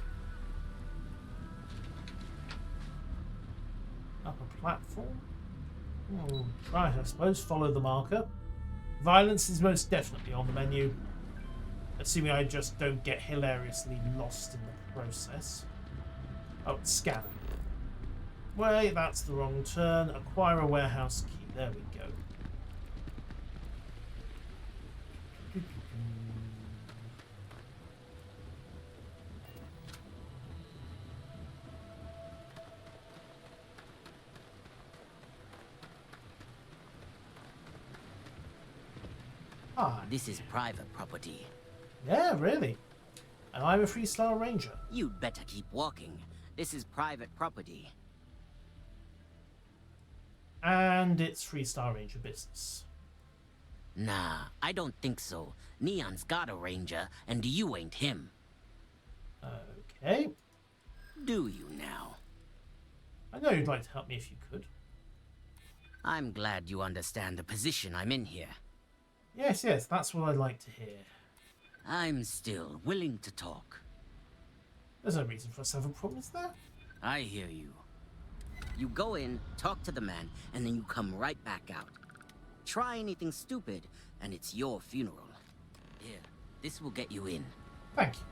Upper platform. Right, I suppose follow the marker. Violence is most definitely on the menu. Assuming I just don't get hilariously lost in the process. Oh, scanner. Wait, that's the wrong turn. Acquire a warehouse key. There we go. Hi. This is private property. Yeah, really. And I'm a Freestar Ranger. You'd better keep walking. This is private property. And it's Freestar Ranger business. Nah, I don't think so. Neon's got a ranger, and you ain't him. Okay. Do you now? I know you'd like to help me if you could. I'm glad you understand the position I'm in here. Yes, that's what I'd like to hear. I'm still willing to talk. There's no reason for us to have a problem, is there? I hear you. You go in, talk to the man, and then you come right back out. Try anything stupid, and it's your funeral. Here, this will get you in. Thank you.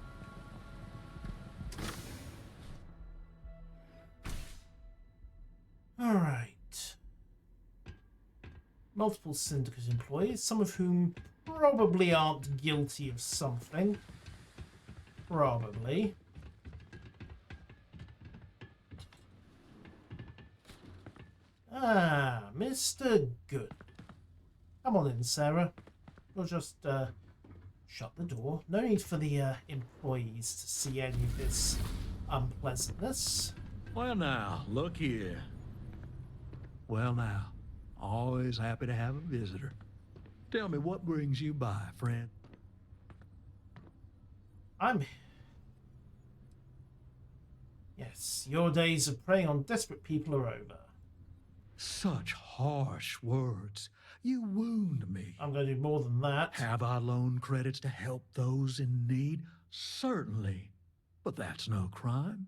Alright. Multiple syndicate employees, some of whom probably aren't guilty of something. Probably. Ah, Mr. Good. Come on in, Sarah. We'll just shut the door. No need for the employees to see any of this unpleasantness. Well now, look here. Well now, always happy to have a visitor. Tell me, what brings you by, friend? Yes, your days of preying on desperate people are over. Such harsh words. You wound me. I'm going to do more than that. Have I loaned credits to help those in need? Certainly. But that's no crime.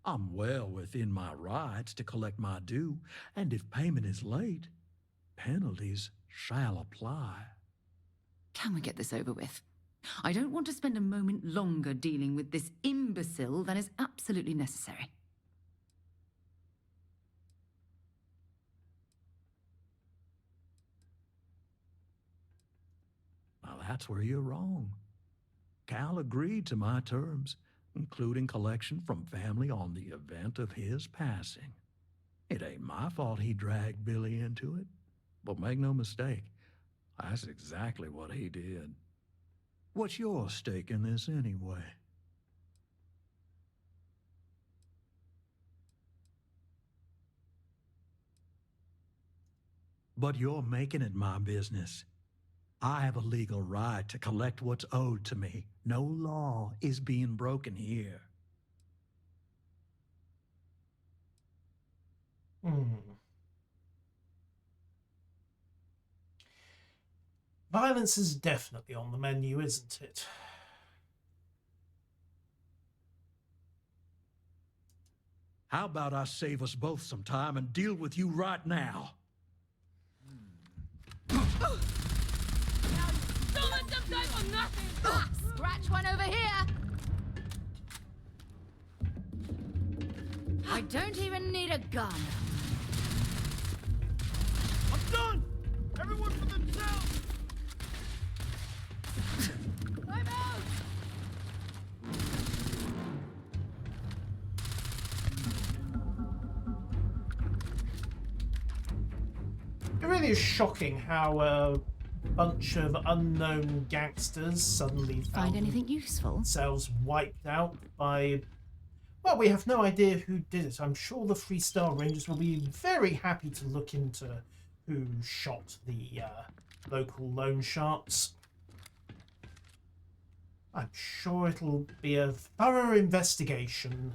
I'm well within my rights to collect my due, and if payment is late, penalties shall apply. Can we get this over with? I don't want to spend a moment longer dealing with this imbecile than is absolutely necessary. Now that's where you're wrong. Cal agreed to my terms, including collection from family on the event of his passing. It ain't my fault he dragged Billy into it, but make no mistake, that's exactly what he did. What's your stake in this anyway? But you're making it my business. I have a legal right to collect what's owed to me. No law is being broken here. Violence is definitely on the menu, isn't it? How about I save us both some time and deal with you right now? Don't let them die for nothing! Scratch one over here! I don't even need a gun. I'm done! Everyone for themselves! I'm out! It really is shocking how a bunch of unknown gangsters suddenly Find anything useful? themselves wiped out by... Well, we have no idea who did it. I'm sure the Freestar Rangers will be very happy to look into who shot the local loan sharks. I'm sure it'll be a thorough investigation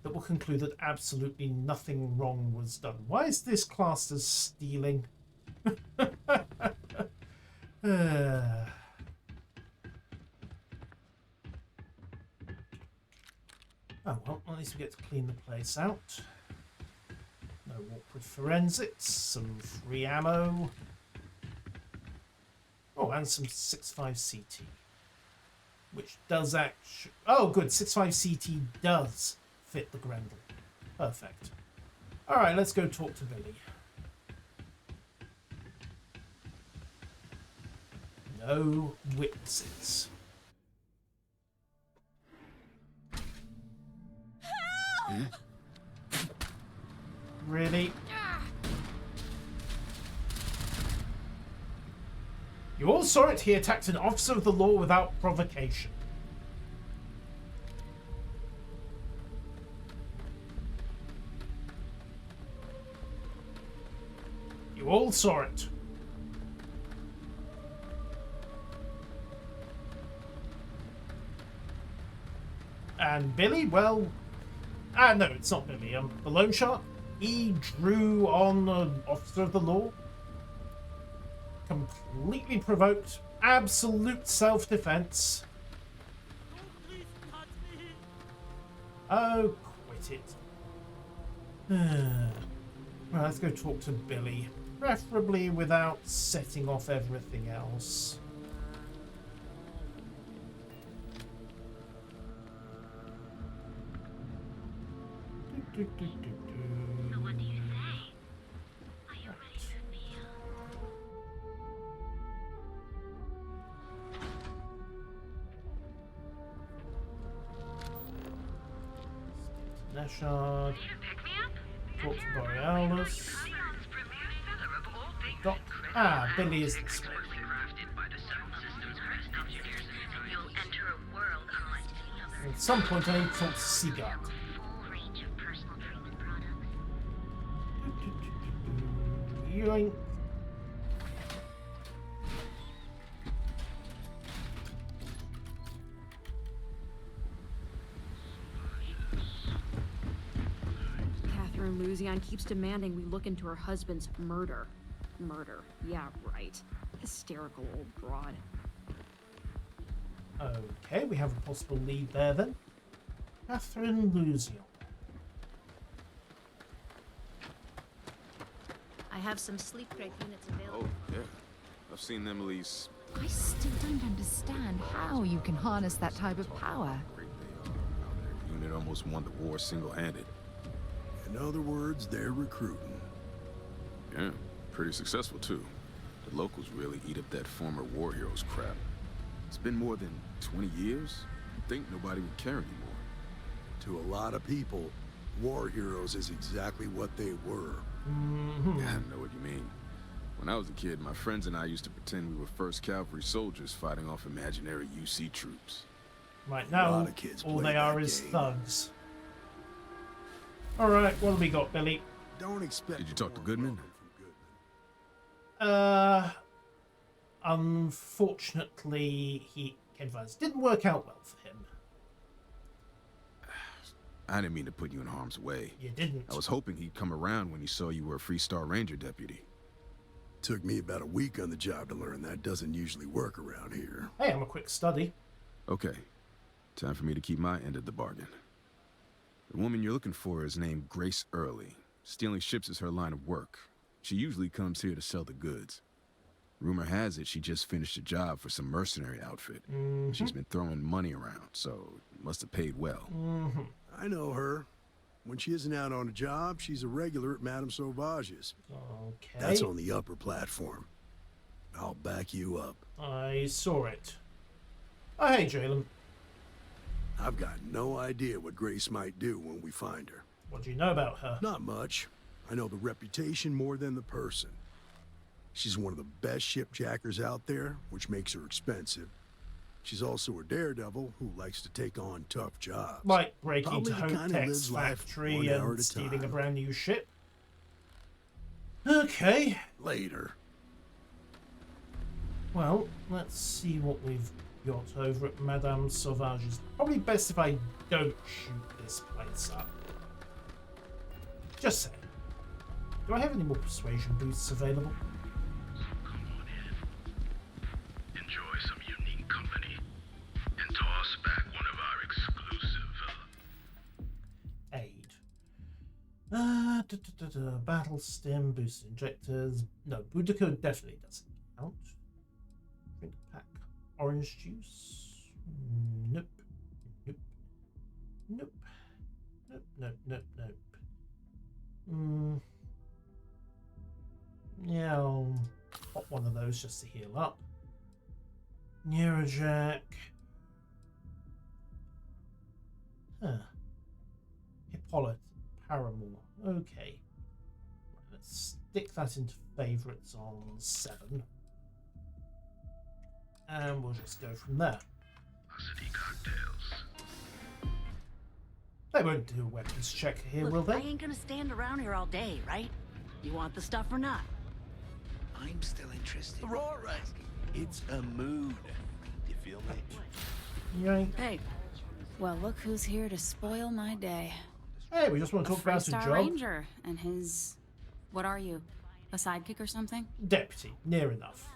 that will conclude that absolutely nothing wrong was done. Why is this classed as stealing? Oh well, at least we get to clean the place out. No awkward forensics, some free ammo. Oh, and some 65 CT. Which does actually... Oh, good. 65 CT does fit the Grendel. Perfect. Alright, let's go talk to Billy. No witnesses. Really? You all saw it. He attacked an officer of the law without provocation. You all saw it. And Billy, well, No, it's not Billy. The loan shark. He drew on an officer of the law. Completely provoked. Absolute self-defense. Oh, quit it. Well, let's go talk to Billy. Preferably without setting off everything else. So what do you say? Are you ready to feel? Nashard. Talk to Borealis. Billy is this way. At some point I need to talk to Seagull. Yoink. Catherine Luzian keeps demanding we look into her husband's murder. Murder. Yeah, right. Hysterical old broad. Okay, we have a possible lead there then. Catherine Luzian. I have some sleep crate units available. Oh, yeah. I've seen Emily's... I still don't understand how you can harness that type of power. The unit almost won the war single-handed. In other words, they're recruiting. Yeah, pretty successful too. The locals really eat up that former war heroes crap. It's been more than 20 years. You'd think nobody would care anymore. To a lot of people, war heroes is exactly what they were. Yeah, I know what you mean. When I was a kid, my friends and I used to pretend we were 1st Cavalry soldiers fighting off imaginary UC troops. Right now, all they are is thugs. Alright, what have we got, Billy? Don't expect. Did you talk to Goodman? Unfortunately, didn't work out well for him. I didn't mean to put you in harm's way. You didn't. I was hoping he'd come around when he saw you were a Freestar Ranger deputy. Took me about a week on the job to learn that doesn't usually work around here. Hey, I'm a quick study. Okay. Time for me to keep my end of the bargain. The woman you're looking for is named Grace Early. Stealing ships is her line of work. She usually comes here to sell the goods. Rumor has it she just finished a job for some mercenary outfit. She's been throwing money around, so it must have paid well. I know her. When she isn't out on a job, she's a regular at Madame Sauvage's. Okay. That's on the upper platform. I'll back you up. I saw it. Oh, hey, Jalen. I've got no idea what Grace might do when we find her. What do you know about her? Not much. I know the reputation more than the person. She's one of the best shipjackers out there, which makes her expensive. She's also a daredevil who likes to take on tough jobs. Like breaking Probably into the kind Hotex who lives factory 1 hour and at a stealing a time. brand new ship. Okay. Later. Well, let's see what we've got over at Madame Sauvage's. Probably best if I don't shoot this place up. Just saying. Do I have any more persuasion boosts available? Enjoy some unique company and toss back one of our exclusive aid. Battle stim, boost injectors. No, Boudica definitely doesn't count. Drink pack, orange juice. Nope. Nope. Nope. Nope. Nope. Nope. Nope. Yeah, I'll pop one of those just to heal up. Neurojack. Hippolyte Paramore. Okay. Let's stick that into favourites on 7. And we'll just go from there. city cocktails. They won't do a weapons check here, Look, will they? I ain't gonna stand around here all day, right? You want the stuff or not? I'm still interested. Aurora! It's a mood. You feel me? Yank. Hey, well, look who's here to spoil my day. Hey, we just want to talk about a Freestar job. Ranger and his... What are you? A sidekick or something? Deputy, near enough.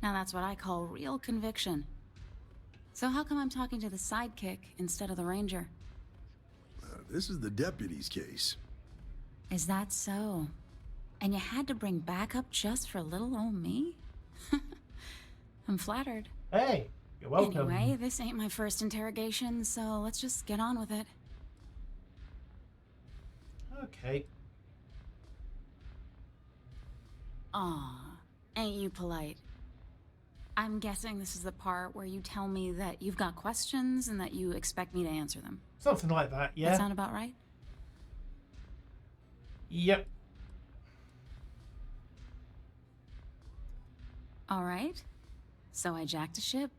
Now that's what I call real conviction. So how come I'm talking to the sidekick instead of the ranger? This is the deputy's case. Is that so? And you had to bring backup just for little old me? I'm flattered. Hey, you're welcome. Anyway, this ain't my first interrogation, so let's just get on with it. Okay. Aw, ain't you polite? I'm guessing this is the part where you tell me that you've got questions and that you expect me to answer them. Something like that, yeah. That sound about right? Yep. All right. So I jacked a ship.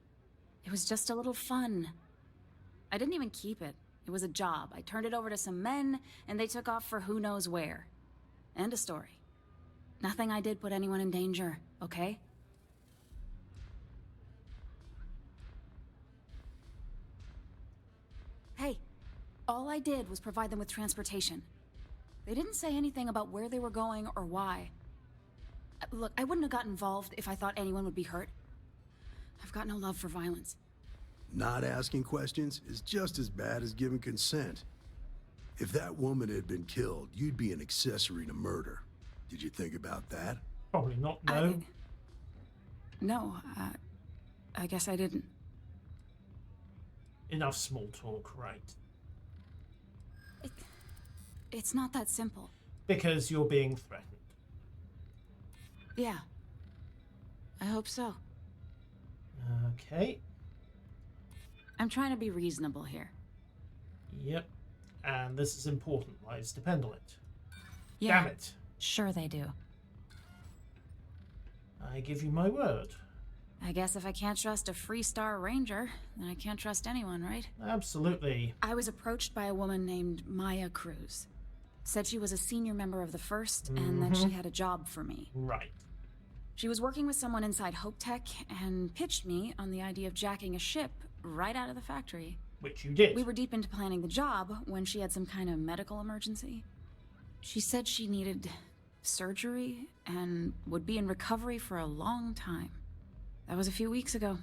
It was just a little fun. I didn't even keep it. It was a job. I turned it over to some men, and they took off for who knows where. End of story. Nothing I did put anyone in danger, okay? Hey, all I did was provide them with transportation. They didn't say anything about where they were going or why. Look, I wouldn't have got involved if I thought anyone would be hurt. I've got no love for violence. Not asking questions is just as bad as giving consent. If that woman had been killed, you'd be an accessory to murder. Did you think about that? Probably not, no. No, I guess I didn't. Enough small talk, right? It's not that simple. Because you're being threatened. Yeah. I hope so. Okay. I'm trying to be reasonable here. Yep. And this is important. Lives depend on it. Yeah, Damn it. Sure they do. I give you my word. I guess if I can't trust a Freestar Ranger, then I can't trust anyone, right? Absolutely. I was approached by a woman named Maya Cruz. Said she was a senior member of the First, and that she had a job for me. Right. She was working with someone inside Hope Tech and pitched me on the idea of jacking a ship right out of the factory. Which you did. We were deep into planning the job when she had some kind of medical emergency. She said she needed surgery and would be in recovery for a long time. That was a few weeks ago.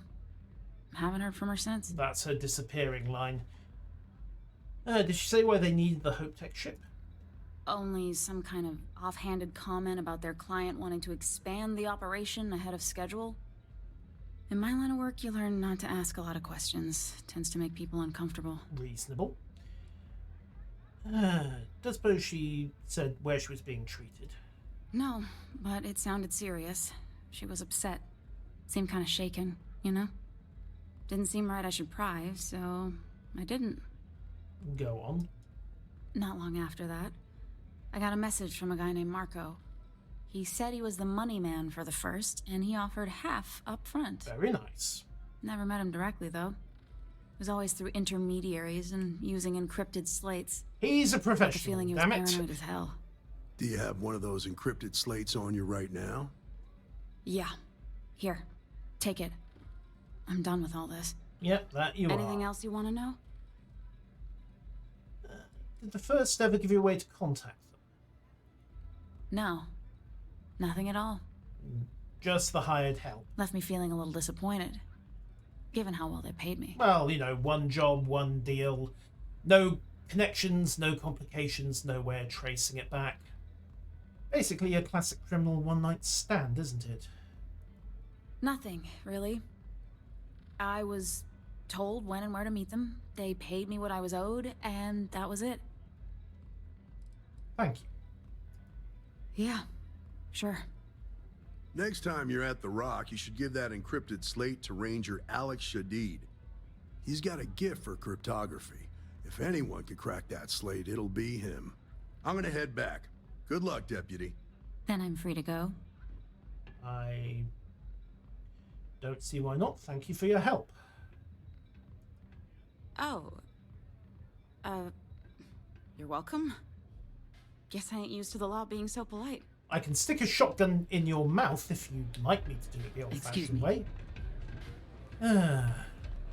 Haven't heard from her since. That's her disappearing line. Did she say why they needed the Hope Tech ship? Only some kind of offhanded comment about their client wanting to expand the operation ahead of schedule. In my line of work, you learn not to ask a lot of questions. Tends to make people uncomfortable. Reasonable. Don't suppose she said where she was being treated? No, but it sounded serious. She was upset. Seemed kind of shaken, you know? Didn't seem right I should pry, so I didn't. Go on. Not long after that, I got a message from a guy named Marco. He said he was the money man for the First, and he offered half up front. Very nice. Never met him directly, though. It was always through intermediaries and using encrypted slates. He's a professional, I got the feeling he was paranoid as hell. Do you have one of those encrypted slates on you right now? Yeah. Here. Take it. I'm done with all this. Yep, that you Anything else you want to know? Did the First ever give you a way to contact them? No. Nothing at all. Just the hired help. Left me feeling a little disappointed, given how well they paid me. Well, you know, one job, one deal. No connections, no complications, nowhere tracing it back. Basically a classic criminal one-night stand, isn't it? Nothing, really. I was told when and where to meet them. They paid me what I was owed, and that was it. Thank you. Yeah, sure. Next time you're at the Rock, you should give that encrypted slate to Ranger Alex Shadid. He's got a gift for cryptography. If anyone could crack that slate, it'll be him. I'm gonna head back. Good luck, Deputy. Then I'm free to go. I don't see why not. Thank you for your help. Oh. You're welcome. Guess I ain't used to the law being so polite. I can stick a shotgun in your mouth if you'd like me to do it the old-fashioned way.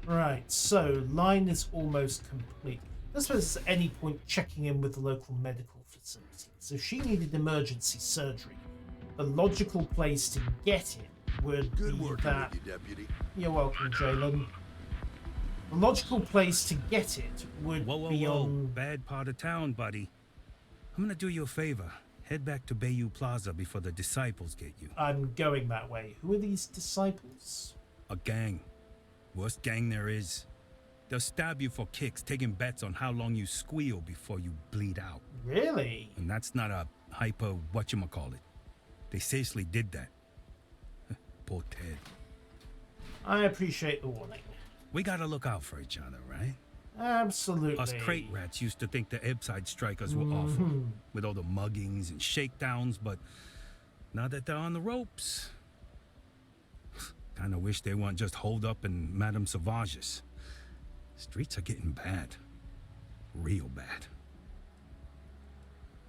Right, so line is almost complete. I suppose there's any point checking in with the local medical facility. So if she needed emergency surgery, the logical place to get it would be that... with you, Deputy. You're welcome, Jalen. The logical place to get it would be on... Bad part of town, buddy. I'm gonna do you a favor. Head back to Bayou Plaza before the disciples get you. I'm going that way. Who are these disciples? A gang. Worst gang there is. They'll stab you for kicks, taking bets on how long you squeal before you bleed out. Really? And that's not a hyper whatchamacallit. They seriously did that. Poor Ted. I appreciate the warning. We gotta look out for each other, right? Absolutely. Us crate rats used to think the Ebbside strikers were awful, with all the muggings and shakedowns, but now that they're on the ropes, kinda wish they weren't just holed up in Madame Sauvage's. Streets are getting bad. Real bad.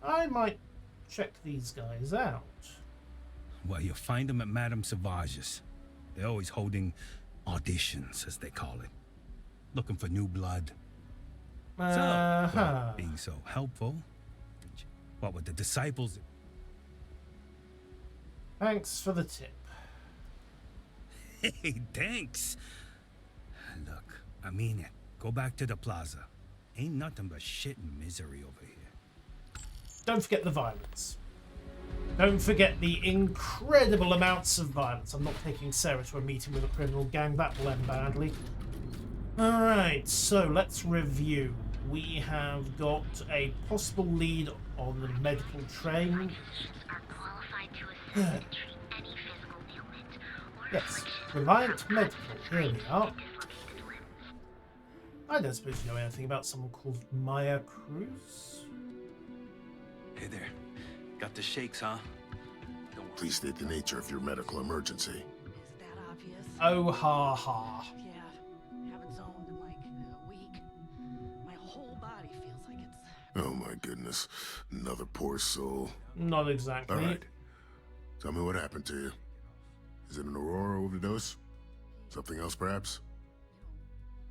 I might check these guys out. Well, you'll find them at Madame Sauvage's. They're always holding auditions, as they call it. Looking for new blood. So, being so helpful, what would the disciples... Thanks for the tip. Hey, thanks. Look, I mean it. Go back to the plaza. Ain't nothing but shit and misery over here. Don't forget the violence. Don't forget the incredible amounts of violence. I'm not taking Sarah to a meeting with a criminal gang. That will end badly. Alright, so let's review. We have got a possible lead on the medical train. Yes, Reliant Medical. Here we are. I don't suppose you know anything about someone called Maya Cruz? Hey there. Got the shakes, huh? Please state the nature of your medical emergency. Is that obvious? Oh, ha, ha. Yeah. Haven't zoned in like a week. My whole body feels like it's... Oh my goodness. Another poor soul. Not exactly. All right. Tell me what happened to you. Is it an Aurora overdose? Something else, perhaps?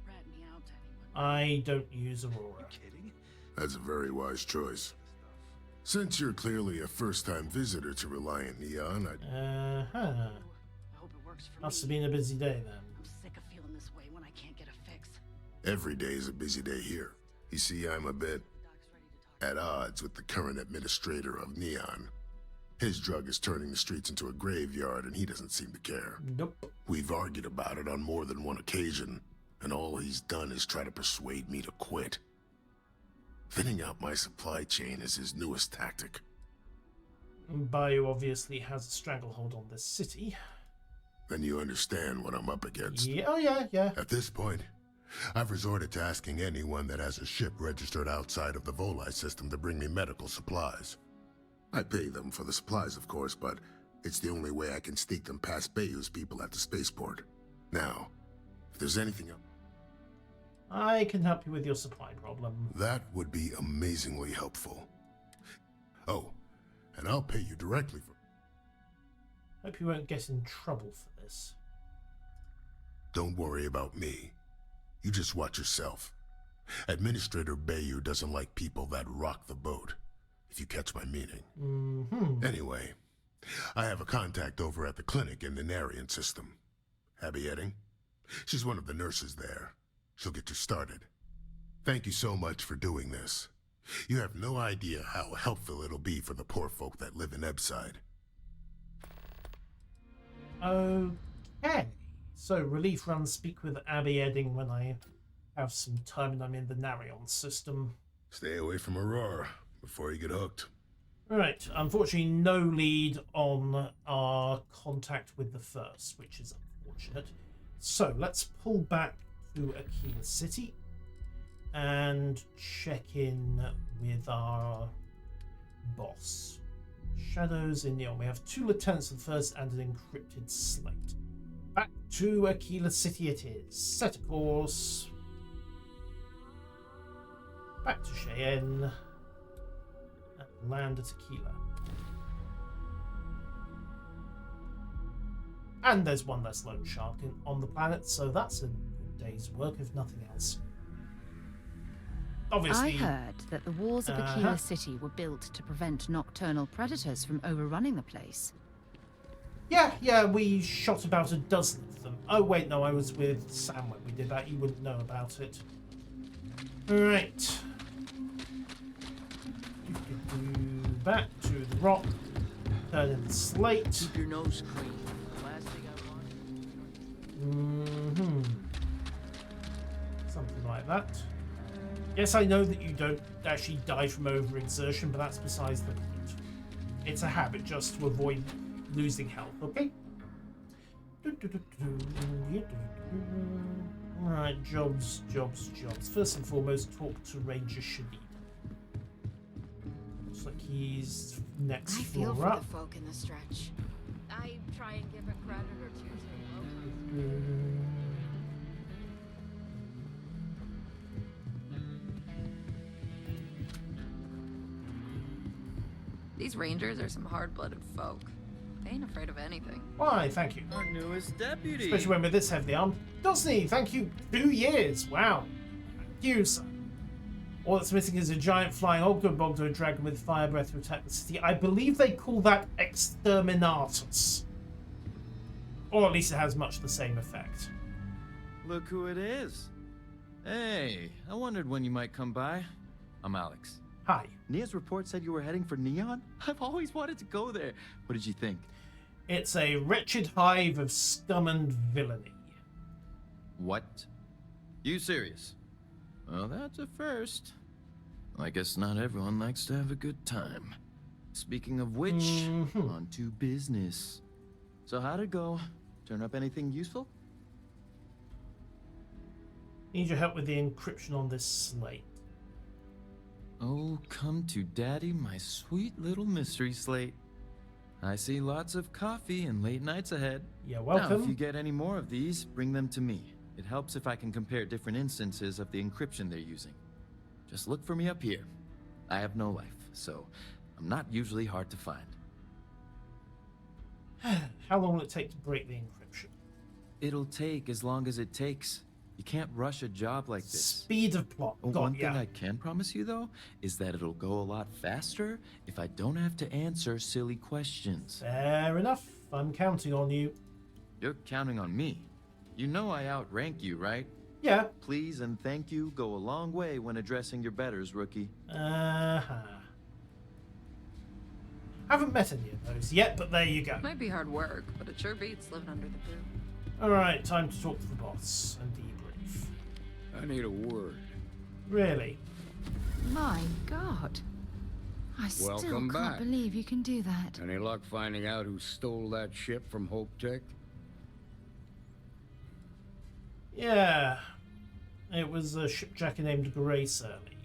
Rat me out to anyone. I don't use Aurora. That's a very wise choice. Since you're clearly a first-time visitor to Reliant Neon, I hope it works for Must have me. been a busy day then. I'm sick of feeling this way when I can't get a fix. every day is a busy day here. You see, I'm a bit at odds with the current administrator of Neon. His drug is turning the streets into a graveyard, and he doesn't seem to care. Nope. We've argued about it on more than one occasion, and all he's done is try to persuade me to quit. Thinning out my supply chain is his newest tactic. Bayou obviously has a stranglehold on this city. Then you understand what I'm up against. Yeah, oh yeah. At this point, I've resorted to asking anyone that has a ship registered outside of the Volii system to bring me medical supplies. I pay them for the supplies, of course, but it's the only way I can sneak them past Bayou's people at the spaceport. Now, if there's anything else... I can help you with your supply problem. That would be amazingly helpful. Oh, and I'll pay you directly for... Hope you won't get in trouble for this. Don't worry about me. You just watch yourself. Administrator Bayou doesn't like people that rock the boat, if you catch my meaning. Mm-hmm. Anyway, I have a contact over at the clinic in the Narian system. Abby Edding. She's one of the nurses there. She'll get you started. Thank you so much for doing this. You have no idea how helpful it'll be for the poor folk that live in Ebbside. Okay. So, relief run, speak with Abby Edding when I have some time and I'm in the Narion system. Stay away from Aurora before you get hooked. Right, unfortunately no lead on our contact with the first, which is unfortunate. So, let's pull back to Aquila City and check in with our boss. Shadows in Neon. We have 2 lieutenants of the first and an encrypted slate. Back to Aquila City it is. Set a course. Back to Cheyenne. And land at Aquila. And there's one less lone shark on the planet, so that's a good day's work, if nothing else. obviously... I heard that the walls of Aquila City were built to prevent nocturnal predators from overrunning the place. Yeah, we shot about a dozen of them. Oh, wait, no, I was with Sam when we did that. You wouldn't know about it. Right. Back to the rock. Turn in the slate. Keep your nose clean. The last thing I want. Something like that. Yes, I know that you don't actually die from overexertion, but that's besides the point. It's a habit just to avoid losing health, okay? Alright, jobs. First and foremost, talk to Ranger Shadid. Looks like he's next floor I feel for up. the folk in the stretch. I try and give a credit or two to locals. These Rangers are some hard-blooded folk. They ain't afraid of anything. Why, thank you. Our newest deputy. Especially when we're this heavily armed. Doesn't he? Thank you. 2 years. Wow. Thank you, sir. All that's missing is a giant flying Ogdo dragon with fire breath to attack the city. I believe they call that Exterminatus. Or at least it has much the same effect. Look who it is. Hey, I wondered when you might come by. I'm Alex. Hi. Nia's report said you were heading for Neon? I've always wanted to go there. What did you think? It's a wretched hive of scum and villainy. What? You serious? Well, that's a first. I guess not everyone likes to have a good time. Speaking of which, on to business. So how'd it go? Turn up anything useful? Need your help with the encryption on this slate. Oh, come to daddy, my sweet little mystery slate. I see lots of coffee and late nights ahead. You're welcome. Now, if you get any more of these, bring them to me. It helps if I can compare different instances of the encryption they're using. Just look for me up here. I have no life, so I'm not usually hard to find. How long will it take to break the encryption? It'll take as long as it takes. You can't rush a job like this. Speed of plot. One thing I can promise you, though, is that it'll go a lot faster if I don't have to answer silly questions. Fair enough. I'm counting on you. You're counting on me. You know I outrank you, right? Yeah. Please and thank you go a long way when addressing your betters, rookie. Haven't met any of those yet, but there you go. Might be hard work, but it sure beats living under the boot. Alright, time to talk to the boss and debrief. I need a word. Really? My God. I still Welcome can't back. believe you can do that. Any luck finding out who stole that ship from Hope Tech? Yeah. It was a shipjacker named Grace Early.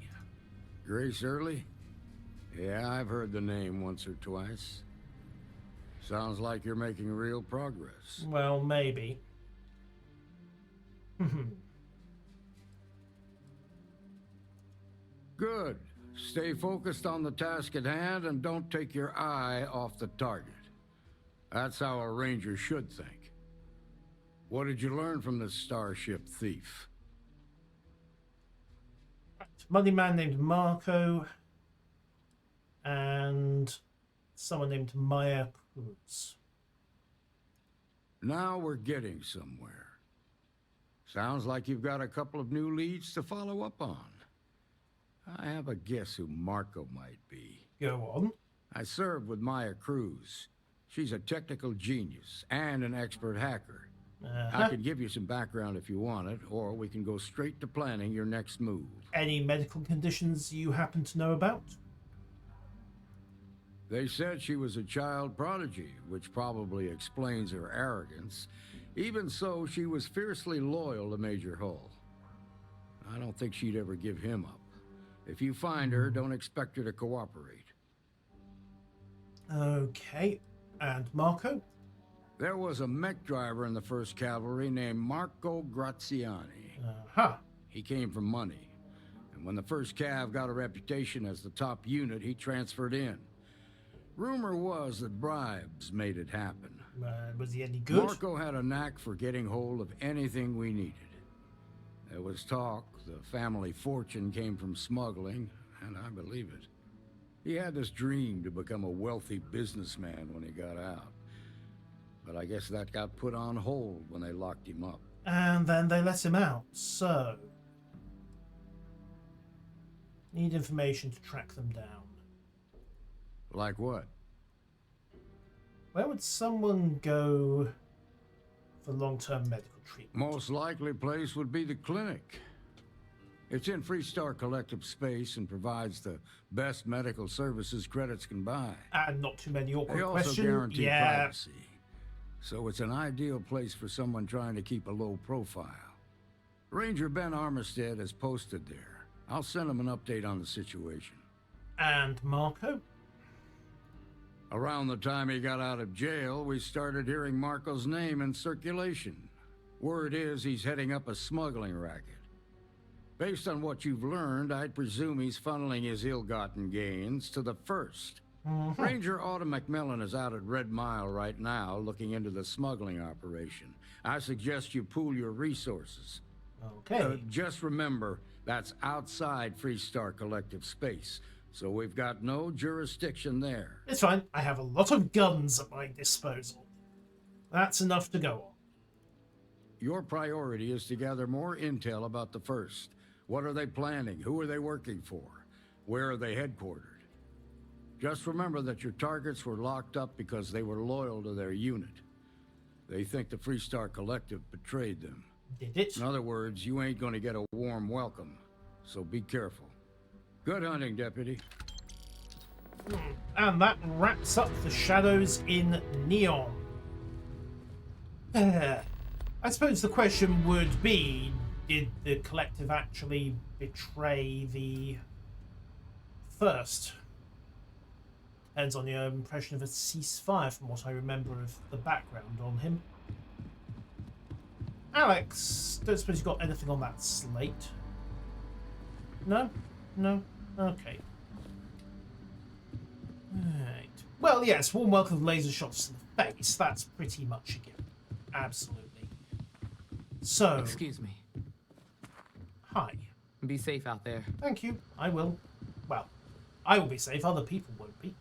Grace Early? Yeah, I've heard the name once or twice. Sounds like you're making real progress. Well, maybe. Good. Stay focused on the task at hand and don't take your eye off the target. That's how a ranger should think. What did you learn from this starship thief? Money man named Marco and someone named Maya Cruz. Now we're getting somewhere. Sounds like you've got a couple of new leads to follow up on. I have a guess who Marco might be. Go on. I served with Maya Cruz. She's a technical genius and an expert hacker. I could give you some background if you want it, or we can go straight to planning your next move. Any medical conditions you happen to know about? They said she was a child prodigy, which probably explains her arrogance. Even so, she was fiercely loyal to Major Hull. I don't think she'd ever give him up. If you find her, don't expect her to cooperate. Okay. And Marco? There was a mech driver in the 1st Cavalry named Marco Graziani. He came from money. And when the 1st Cav got a reputation as the top unit, he transferred in. Rumor was that bribes made it happen. Was he any good? Marco had a knack for getting hold of anything we needed. There was talk the family fortune came from smuggling, and I believe it. He had this dream to become a wealthy businessman when he got out. But I guess that got put on hold when they locked him up. And then they let him out, so... Need information to track them down. Like what? Where would someone go for long-term medical treatment? Most likely place would be the clinic. It's in Freestar Collective space and provides the best medical services credits can buy. And not too many awkward they also questions. guarantee privacy. So it's an ideal place for someone trying to keep a low profile. Ranger Ben Armistead has posted there. I'll send him an update on the situation. And Marco? Around the time he got out of jail, we started hearing Marco's name in circulation. Word is he's heading up a smuggling racket. Based on what you've learned, I'd presume he's funneling his ill-gotten gains to the First. Ranger Autumn McMillan is out at Red Mile right now looking into the smuggling operation. I suggest you pool your resources. Okay. Just remember, that's outside Freestar Collective space, so we've got no jurisdiction there. It's fine. I have a lot of guns at my disposal. That's enough to go on. Your priority is to gather more intel about the First. What are they planning? Who are they working for? Where are they headquartered? Just remember that your targets were locked up because they were loyal to their unit. They think the Freestar Collective betrayed them. Did it? In other words, you ain't gonna get a warm welcome, so be careful. Good hunting, Deputy. And that wraps up the Shadows in Neon. I suppose the question would be, did the Collective actually betray the First? Depends on your impression of a ceasefire from what I remember of the background on him. Alex, don't suppose you got anything on that slate? No? No? Okay. Right. Well, yes, warm welcome laser shots to the face. That's pretty much a given. Absolutely. So... Excuse me. Hi. Be safe out there. Thank you. I will. Well, I will be safe. Other people won't be.